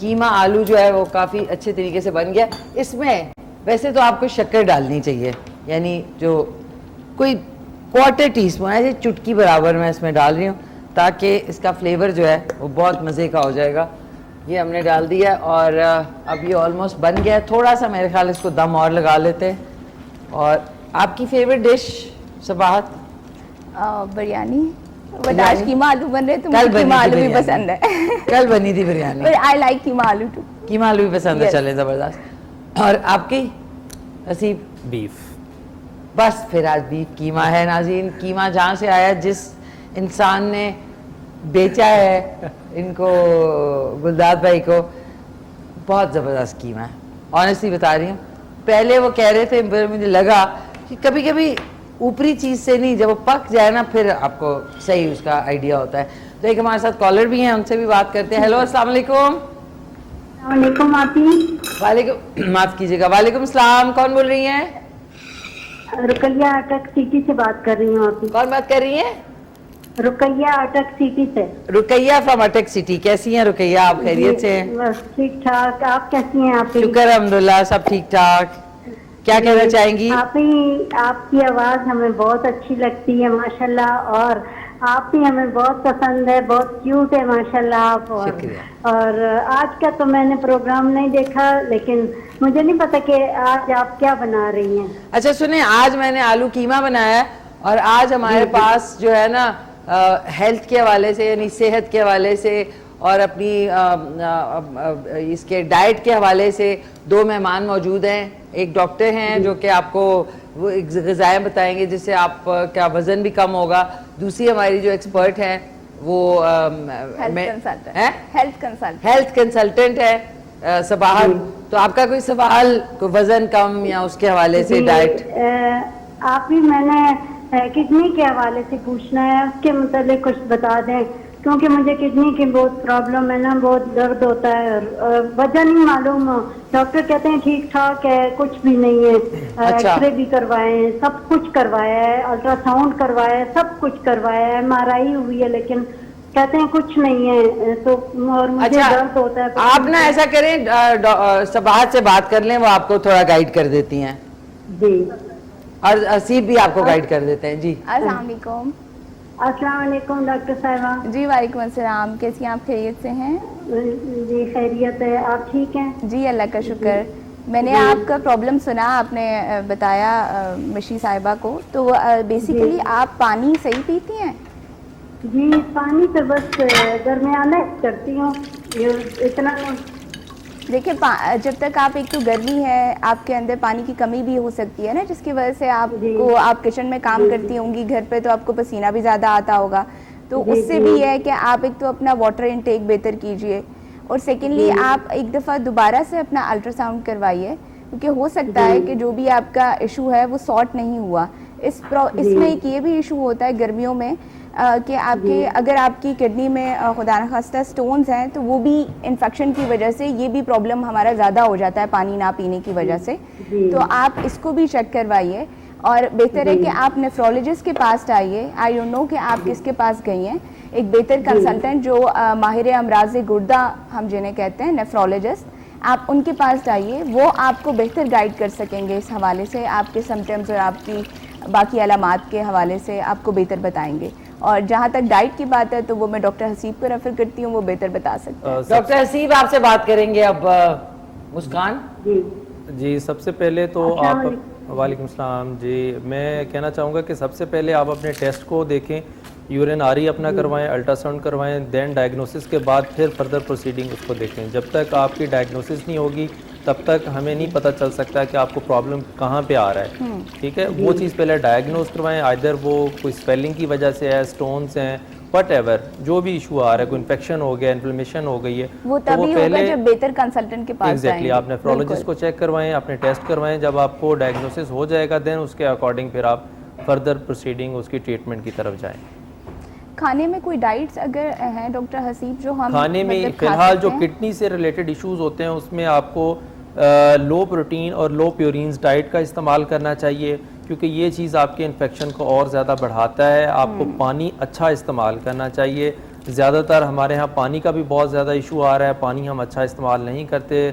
कीमा आलू जो है वो काफ़ी अच्छे तरीके से बन गया। इसमें वैसे तो आपको शक्कर डालनी चाहिए, यानी जो कोई 1/4 टीस्पून ऐसे चुटकी बराबर मैं इसमें डाल रही हूँ, ताकि इसका फ्लेवर जो है वो बहुत मज़े का हो जाएगा। ये हमने डाल दिया और अब ये ऑलमोस्ट बन गया है। थोड़ा सा मेरे ख्याल इसको दम और लगा लेते हैं। और आपकी favourite dish Sabahat? Biryani. But आज कीमा आलू बन रहे तो मुझे कीमा आलू भी पसंद है। कल बनी थी बिरयानी। आई लाइक कीमा आलू टू। कीमा आलू भी पसंद है। चले ज़बरदस्त। और आपकी नसीब? बीफ। बस फिर आज बीफ कीमा है। नाज़रीन, कीमा जहाँ से आया, जिस इंसान ने बेचा है इनको, गुलदाद भाई को, बहुत ज़बरदस्त कीमा है। ऑनेस्टली बता रही हूँ, पहले वो कह रहे थे, मुझे लगा कि कभी कभी ऊपरी चीज़ से नहीं, जब वो पक जाए ना फिर आपको सही उसका आइडिया होता है। तो एक हमारे साथ कॉलर भी हैं, उनसे भी बात करते हैं। हेलो, अस्सलाम वालेकुम। वालेकुम आती। वालेकुम, माफ़ कीजिएगा, वालेकुम सलाम। कौन बोल रही हैं? रुकैया अटक सिटी से बात कर रही हूँ आती। कौन बात कर रही हैं? रुकैया अटक सिटी से। रुकैया फ्रॉम अटक सिटी। कैसी हैं रुकैया, आप खैरियत से हैं? बस ठीक ठाक, आप कैसी हैं? आप शुक्र अल्हम्दुलिल्लाह, सब ठीक ठाक। क्या कहना चाहेंगी? आपकी आवाज हमें बहुत अच्छी लगती है माशाल्लाह, और आप भी हमें बहुत पसंद है, बहुत क्यूट है माशाल्लाह आप। और आज का तो मैंने प्रोग्राम नहीं देखा, लेकिन मुझे नहीं पता कि आज आप क्या बना रही हैं। अच्छा सुने, आज मैंने आलू कीमा बनाया है और आज हमारे पास जो है ना हेल्थ के हवाले से, यानी सेहत के हवाले से और अपनी इसके डाइट के हवाले से 2 मेहमान मौजूद हैं। एक डॉक्टर हैं जो कि आपको वो ग़िज़ाएँ बताएंगे जिससे आप का वज़न भी कम होगा। दूसरी हमारी जो एक्सपर्ट हैं वो हेल्थ कंसल्टेंट है सबाहत। तो आपका कोई सवाल, कोई वज़न कम या उसके हवाले से डाइट? आप ही मैंने किडनी के हवाले से पूछना है, उसके मतलब कुछ बता दें, क्योंकि मुझे किडनी की बहुत प्रॉब्लम है ना, बहुत दर्द होता है, वजह नहीं मालूम। डॉक्टर कहते हैं ठीक ठाक है, कुछ भी नहीं है। अच्छा। एक्सरे भी करवाए, सब कुछ करवाया है, अल्ट्रासाउंड करवाया है, सब कुछ करवाया है, MRI हुई है, लेकिन कहते हैं कुछ नहीं है। तो और मुझे अच्छा, दर्द होता है। आप ना ऐसा करें, सबाहत से बात कर लें, वो आपको थोड़ा गाइड कर देती हैं जी, और असीब भी आपको गाइड कर देते हैं। जी अस्सलाम वालेकुम। अस्सलाम वालेकुम डॉक्टर साहिबा। जी वालेकुम अस्सलाम, कैसी हैं आप? खैरियत से हैं? जी खैरियत है, आप ठीक हैं? जी अल्लाह का शुक्र। मैंने आपका प्रॉब्लम सुना, आपने बताया मशी साहिबा को, तो बेसिकली आप पानी सही पीती हैं? जी पानी तो बस दरमियाना करती हूँ, इतना नहीं। देखिए, जब तक आप, एक तो गर्मी है, आपके अंदर पानी की कमी भी हो सकती है ना, जिसकी वजह से आपको, आप किचन में काम करती होंगी घर पे, तो आपको पसीना भी ज़्यादा आता होगा, तो उससे भी है कि आप एक तो अपना वाटर इनटेक बेहतर कीजिए, और सेकेंडली आप एक दफ़ा दोबारा से अपना अल्ट्रासाउंड करवाइए, क्योंकि हो सकता है कि जो भी आपका इशू है वो सॉर्ट नहीं हुआ। इसमें एक ये भी इशू होता है गर्मियों में कि आपके, अगर आपकी किडनी में खुदा न खास्ता स्टोन्स हैं, तो वो भी इन्फेक्शन की वजह से, ये भी प्रॉब्लम हमारा ज़्यादा हो जाता है पानी ना पीने की वजह से। तो आप इसको भी चेक करवाइए, और बेहतर है कि आप नेफ्रोलॉजिस्ट के पास आइए। आई डोंट नो कि आप किसके पास गई हैं, एक बेहतर कंसल्टेंट जो माहिर अमराज गुर्दा हम जिन्हें कहते हैं, नेफ्रोलॉजिस्ट, आप उनके पास जाइए, वो आपको बेहतर गाइड कर सकेंगे इस हवाले से, आपके सिम्टम्स और आपकी बाकी अलामात के हवाले से आपको बेहतर बताएंगे। और जहाँ तक डाइट की बात है तो वो मैं डॉक्टर हसीब को रेफर करती हूँ, वो बेहतर बता सकते हैं। डॉक्टर हसीब आपसे बात करेंगे अब। मुस्कान जी, सबसे पहले तो आप, वालेकुम सलाम जी, मैं कहना चाहूँगा कि सबसे पहले आप अपने टेस्ट को देखें, यूरिन आरी अपना करवाएं, अल्ट्रासाउंड करवाएं, देन डायग्नोसिस के बाद फिर फर्दर प्रोसीडिंग उसको देखें। जब तक आपकी डायग्नोसिस नहीं होगी, तब तक हमें नहीं पता चल सकता कि आपको प्रॉब्लम कहाँ पे आ रहा है। ठीक है, वो चीज़ पहले डायग्नोज करवाएं, आइदर वो कोई स्वेलिंग की वजह से है, स्टोन्स हैं, वटएवर जो भी इशू आ रहा है, कोई इन्फेक्शन हो गया, इन्फ्लेमेशन हो गई है, वो तो तभी होगा जब बेहतर कंसल्टेंट के पास एग्जैक्टली आप नेफ्रोलॉजिस्ट को चेक करवाएं, अपने टेस्ट करवाएं, जब आपको डायग्नोसिस हो जाएगा देन उसके अकॉर्डिंग फिर आप फर्दर प्रोसीडिंग उसकी ट्रीटमेंट की तरफ जाएं। खाने में कोई डाइट्स अगर हैं डॉक्टर हसीब जो हम खाने में मतलब खा फिलहाल सकते जो हैं? किडनी से रिलेटेड इश्यूज होते हैं उसमें आपको लो प्रोटीन और लो प्योरीन्स डाइट का इस्तेमाल करना चाहिए, क्योंकि ये चीज़ आपके इन्फेक्शन को और ज़्यादा बढ़ाता है। आपको पानी अच्छा इस्तेमाल करना चाहिए। ज़्यादातर हमारे यहाँ पानी का भी बहुत ज़्यादा इशू आ रहा है, पानी हम अच्छा इस्तेमाल नहीं करते,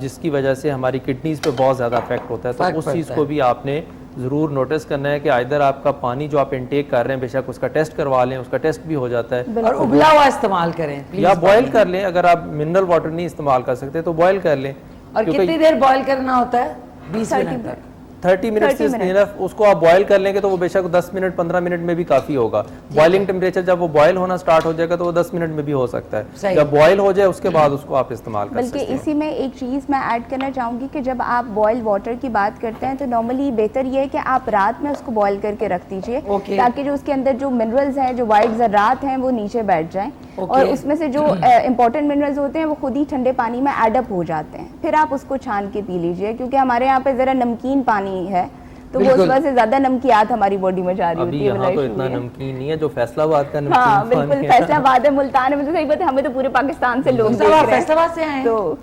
जिसकी वजह से हमारी किडनीज़ पे बहुत ज़्यादा इफेक्ट होता है। तो उस चीज़ को भी आपने ज़रूर नोटिस करना है कि आइदर आपका पानी जो आप इंटेक कर रहे हैं, बेशक उसका टेस्ट करवा लें, उसका टेस्ट भी हो जाता है, और उबला हुआ इस्तेमाल करें please या बॉयल पानी। कर लें। अगर आप मिनरल वाटर नहीं इस्तेमाल कर सकते तो बॉयल कर लें। और कितनी देर बॉयल करना होता है? 20 मिनट तक। 30 मिनट से इनफ। उसको आप बॉयल कर लेंगे तो वो बेशक 10 मिनट 15 मिनट में भी काफ़ी होगा। बॉइलिंग टेम्परेचर जब वो बॉयल होना स्टार्ट हो जाएगा तो वो 10 मिनट में भी हो सकता है। जब बॉयल हो जाए उसके बाद उसको आप इस्तेमाल कर सकते हैं। बल्कि इसी में एक चीज़ मैं ऐड करना चाहूँगी कि जब आप बॉयल वाटर की बात करते हैं तो नॉर्मली बेहतर ये है कि आप रात में उसको बॉयल करके रख दीजिए, ताकि जो उसके अंदर जो मिनरल्स हैं, जो वाइट ज़रात हैं, वो नीचे बैठ जाएं और उसमें से जो इंपॉर्टेंट मिनरल्स होते हैं वो खुद ही ठंडे पानी में एडअप हो जाते हैं। फिर आप उसको छान के पी लीजिए, क्योंकि हमारे यहाँ पे ज़रा नमकीन पानी है तो वो उस वजह से ज्यादा नमकियात हमारी बॉडी में जा रही होती है। यहाँ तो इतना नमकीन नहीं है जो फैसलाबाद का नमकीन। हाँ बिल्कुल, फैसलाबाद है, मुल्तान है, मुझे सही बात है, हमें तो पूरे पाकिस्तान से लोग देख रहे हैं। फैसलाबाद से आए तो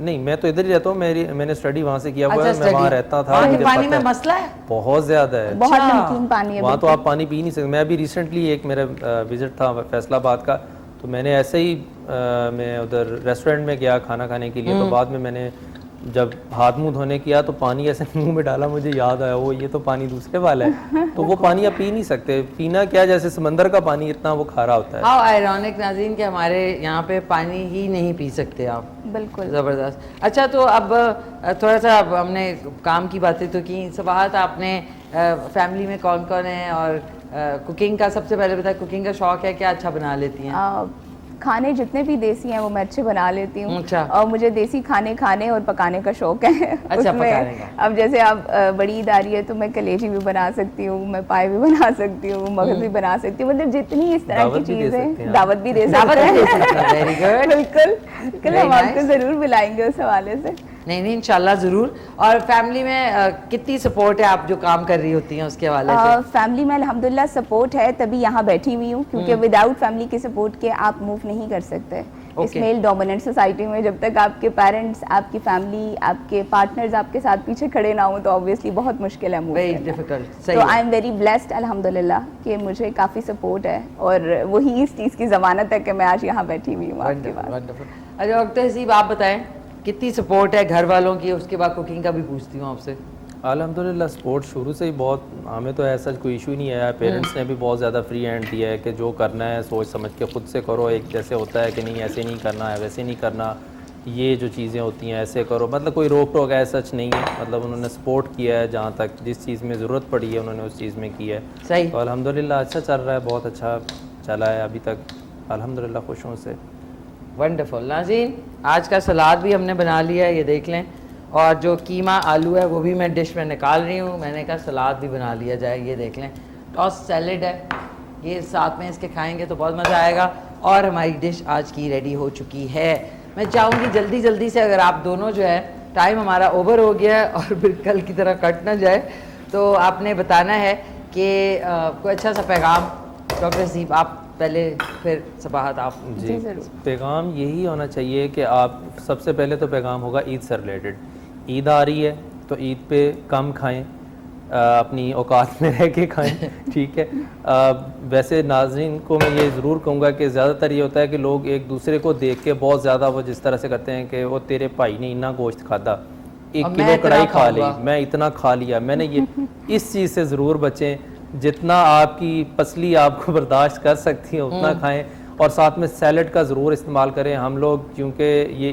नहीं, मैं तो इधर ही रहता हूँ, मैंने स्टडी वहाँ से किया हुआ है, मैं वहाँ रहता था। वहाँ के पानी में मसला है, बहुत ज्यादा है, बहुत नमकीन पानी है वहाँ तो आप पानी पी नहीं सकते। मैं अभी रिसेंटली एक मेरा विजिट था फैसलाबाद का, तो मैंने ऐसे ही मैं उधर रेस्टोरेंट में गया खाना खाने के लिए, तो बाद में मैंने जब हाथ मुंह धोने किया तो पानी ऐसे मुंह में डाला, मुझे याद आया वो ये तो पानी दूसरे वाला है। तो वो पानी आप पी नहीं सकते। पीना क्या, जैसे समंदर का पानी इतना वो खारा होता है। हाउ आयरॉनिक नाज़रीन कि हमारे यहाँ पे पानी ही नहीं पी सकते आप। बिल्कुल ज़बरदस्त। अच्छा, तो अब थोड़ा सा अब हमने काम की बातें तो की, सबाहत आपने फैमिली में कौन कौन है और कुकिंग का सबसे पहले बताया, कुकिंग का शौक है, क्या अच्छा बना लेती हैं? खाने जितने भी देसी हैं वो मैं अच्छे बना लेती हूँ। अच्छा। और मुझे देसी खाने खाने और पकाने का शौक है। अच्छा, पकाने का। अब जैसे आप बड़ी ईद आ रही है तो मैं कलेजी भी बना सकती हूँ, मैं पाए भी बना सकती हूँ, मगज भी बना सकती हूँ, मतलब जितनी इस तरह की चीजें, दावत भी दे सकते हैं। वेरी गुड, बिल्कुल, कल हम आपको जरूर बुलाएंगे उस हवाले से। नहीं इंशाल्लाह ज़रूर। और फैमिली में कितनी सपोर्ट है आप जो काम कर रही होती हैं उसके हवाले से? फैमिली में अल्हम्दुलिल्लाह सपोर्ट है, तभी यहाँ बैठी हुई हूँ, क्योंकि विदाउट फैमिली के सपोर्ट के आप मूव नहीं कर सकते। इस मेल डोमिनेंट सोसाइटी में जब तक आपके पेरेंट्स, आपकी फैमिली, आपके पार्टनर्स आपके साथ पीछे खड़े ना हो तो ऑब्वियसली बहुत मुश्किल है मूव करना। तो आई एम वेरी ब्लेस्ड अल्हम्दुलिल्लाह कि मुझे काफ़ी सपोर्ट है और वही इस चीज़ की ज़मानत है कि मैं आज यहाँ बैठी हुई हूँ आपके पास। अच्छा डॉक्टर हसीब, आप बताएं कितनी सपोर्ट है घर वालों की? उसके बाद कुकिंग का भी पूछती हूँ आपसे। अल्हम्दुलिल्लाह सपोर्ट शुरू से ही बहुत, हमें तो ऐसा कोई इशू नहीं आया। पेरेंट्स ने भी बहुत ज़्यादा फ्री हैंड दिया है कि जो करना है सोच समझ के खुद से करो। एक जैसे होता है कि नहीं ऐसे नहीं करना है, वैसे नहीं करना, ये जो चीज़ें होती हैं ऐसे करो, मतलब कोई रोक टोक है सच नहीं है। मतलब उन्होंने सपोर्ट किया है, जहाँ तक जिस चीज़ में ज़रूरत पड़ी है उन्होंने उस चीज़ में की है। सही। तो अल्हम्दुलिल्लाह अच्छा चल रहा है, बहुत अच्छा चला है अभी तक, अल्हम्दुलिल्लाह खुश हूँ से। वंडरफुल। नाज़रीन, आज का सलाद भी हमने बना लिया है, ये देख लें, और जो कीमा आलू है वो भी मैं डिश में निकाल रही हूँ। मैंने कहा सलाद भी बना लिया जाए, ये देख लें, टॉस सैलेड है, ये साथ में इसके खाएंगे तो बहुत मज़ा आएगा। और हमारी डिश आज की रेडी हो चुकी है। मैं चाहूँगी जल्दी जल्दी से, अगर आप दोनों जो है, टाइम हमारा ओवर हो गया है और फिर कल की तरह कट ना जाए, तो आपने बताना है कि कोई अच्छा सा पैगाम। डॉक्टर हसीब आप पहले, फिर सबाहत आप। जी पैगाम यही होना चाहिए कि आप सबसे पहले तो पैगाम होगा ईद से रिलेटेड। ईद आ रही है तो ईद पे कम खाएं, अपनी औकात में रह के खाएं, ठीक है। वैसे नाज़रीन को मैं ये ज़रूर कहूँगा कि ज़्यादातर ये होता है कि लोग एक दूसरे को देख के बहुत ज़्यादा वो जिस तरह से करते हैं कि वो तेरे भाई ने इतना गोश्त खाता, 1 किलो कढ़ाई खा ली, मैं इतना खा लिया, मैंने ये इस चीज़ से ज़रूर बचें। जितना आपकी पसली आपको बर्दाश्त कर सकती है उतना खाएं, और साथ में सैलड का ज़रूर इस्तेमाल करें। हम लोग क्योंकि ये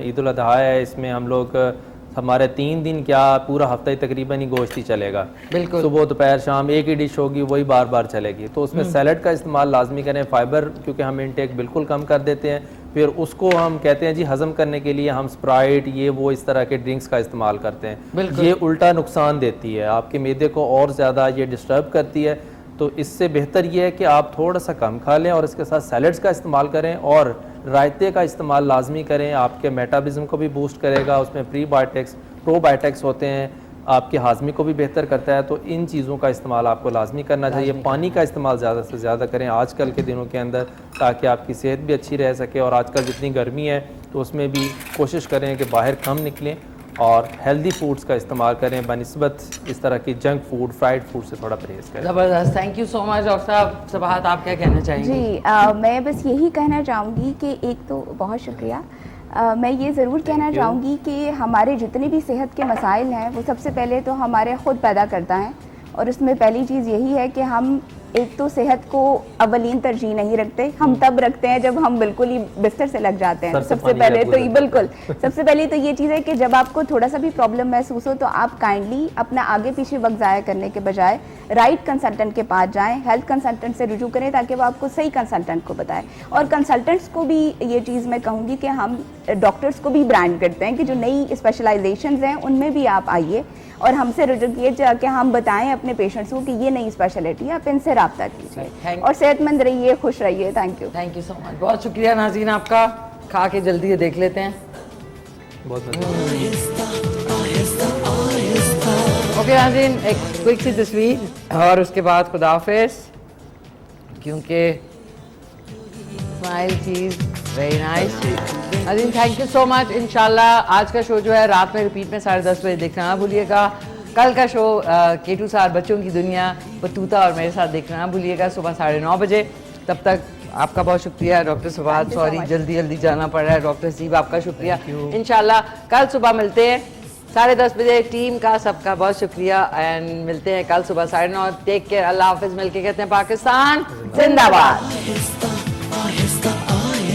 ईद उल अज़हा है, इसमें हम लोग हमारे 3 दिन क्या पूरा हफ्ता ही तकरीबन ही गोश्त ही चलेगा। बिल्कुल। सुबह दोपहर शाम एक ही डिश होगी, वही बार बार चलेगी। तो उसमें सैलड का इस्तेमाल लाजमी करें। फाइबर क्योंकि हम इनटेक बिल्कुल कम कर देते हैं, फिर उसको हम कहते हैं जी हज़म करने के लिए हम स्प्राइट ये वो इस तरह के ड्रिंक्स का इस्तेमाल करते हैं। ये उल्टा नुकसान देती है, आपके मैदे को और ज़्यादा ये डिस्टर्ब करती है। तो इससे बेहतर ये है कि आप थोड़ा सा कम खा लें और इसके साथ सैलड्स का इस्तेमाल करें और रायते का इस्तेमाल लाजमी करें। आपके मेटाबॉलिज्म को भी बूस्ट करेगा, उसमें प्रोबायोटिक्स होते हैं, आपके हाजमे को भी बेहतर करता है। तो इन चीज़ों का इस्तेमाल आपको लाजमी करना चाहिए। पानी का इस्तेमाल ज़्यादा से ज़्यादा करें आजकल के दिनों के अंदर, ताकि आपकी सेहत भी अच्छी रह सके। और आजकल जितनी गर्मी है तो उसमें भी कोशिश करें कि बाहर कम निकलें और हेल्दी फूड्स का इस्तेमाल करें बनिस्बत इस तरह की जंक फूड, फ्राइड फूड से थोड़ा परहेज़ करें। ज़बरदस्त, thank you so much doctor साहब। सबाहत, आप क्या कहना चाहेंगे? जी मैं बस यही कहना चाहूँगी कि एक तो बहुत शुक्रिया, मैं ये ज़रूर कहना चाहूँगी कि हमारे जितने भी सेहत के मसाइल हैं वो सबसे पहले तो हमारे ख़ुद पैदा करता है। और उसमें पहली चीज़ यही है कि हम एक तो सेहत को अवलीन तरजीह नहीं रखते, हम तब रखते हैं जब हम बिल्कुल ही बिस्तर से लग जाते हैं। सबसे पहले तो बिल्कुल सबसे पहले तो ये चीज़ है कि जब आपको थोड़ा सा भी प्रॉब्लम महसूस हो तो आप काइंडली अपना आगे पीछे वक्त ज़ाया करने के बजाय राइट कंसल्टेंट के पास जाएं, हेल्थ कंसल्टेंट से रुजू करें ताकि वो आपको सही कंसल्टेंट को बताए। और कंसल्टेंट्स को भी ये चीज़ मैं कहूँगी कि हम डॉक्टर्स को भी ब्रांड करते हैं कि जो नई स्पेशलाइजेशंस हैं उनमें भी आप आइए और हमसे रुजू किए जाके हम बताएं अपने पेशेंट्स को कि ये नई स्पेशलिटी है, आप इनसे रब्ता कीजिए और सेहतमंद रहिए, खुश रहिए। थैंक यू सो मच, बहुत शुक्रिया नाज़रीन आपका। खा के जल्दी ये देख लेते हैं। बहुत ओके नाज़रीन, एक क्विक सी तस्वीर और उसके बाद खुदा हाफिज़, क्योंकि स्माइल चीज़ वेरी नाइस। नाज़रीन थैंक यू सो मच। इंशाल्लाह आज का शो जो है रात में रिपीट में 10:30 बजे देखना ना भूलिएगा। कल का शो केटू सार बच्चों की दुनिया बतूता और मेरे साथ देखना ना भूलिएगा सुबह 9:30 बजे। तब तक आपका बहुत शुक्रिया डॉक्टर सवाद, सॉरी जल्दी जाना पड़ रहा है। डॉक्टर सीब आपका शुक्रिया। इंशाल्लाह कल सुबह मिलते हैं 10:30 बजे। टीम का सबका बहुत शुक्रिया एंड मिलते हैं कल सुबह 9:30। टेक केयर, अल्लाह हाफिज़। मिलके कहते हैं पाकिस्तान जिंदाबाद।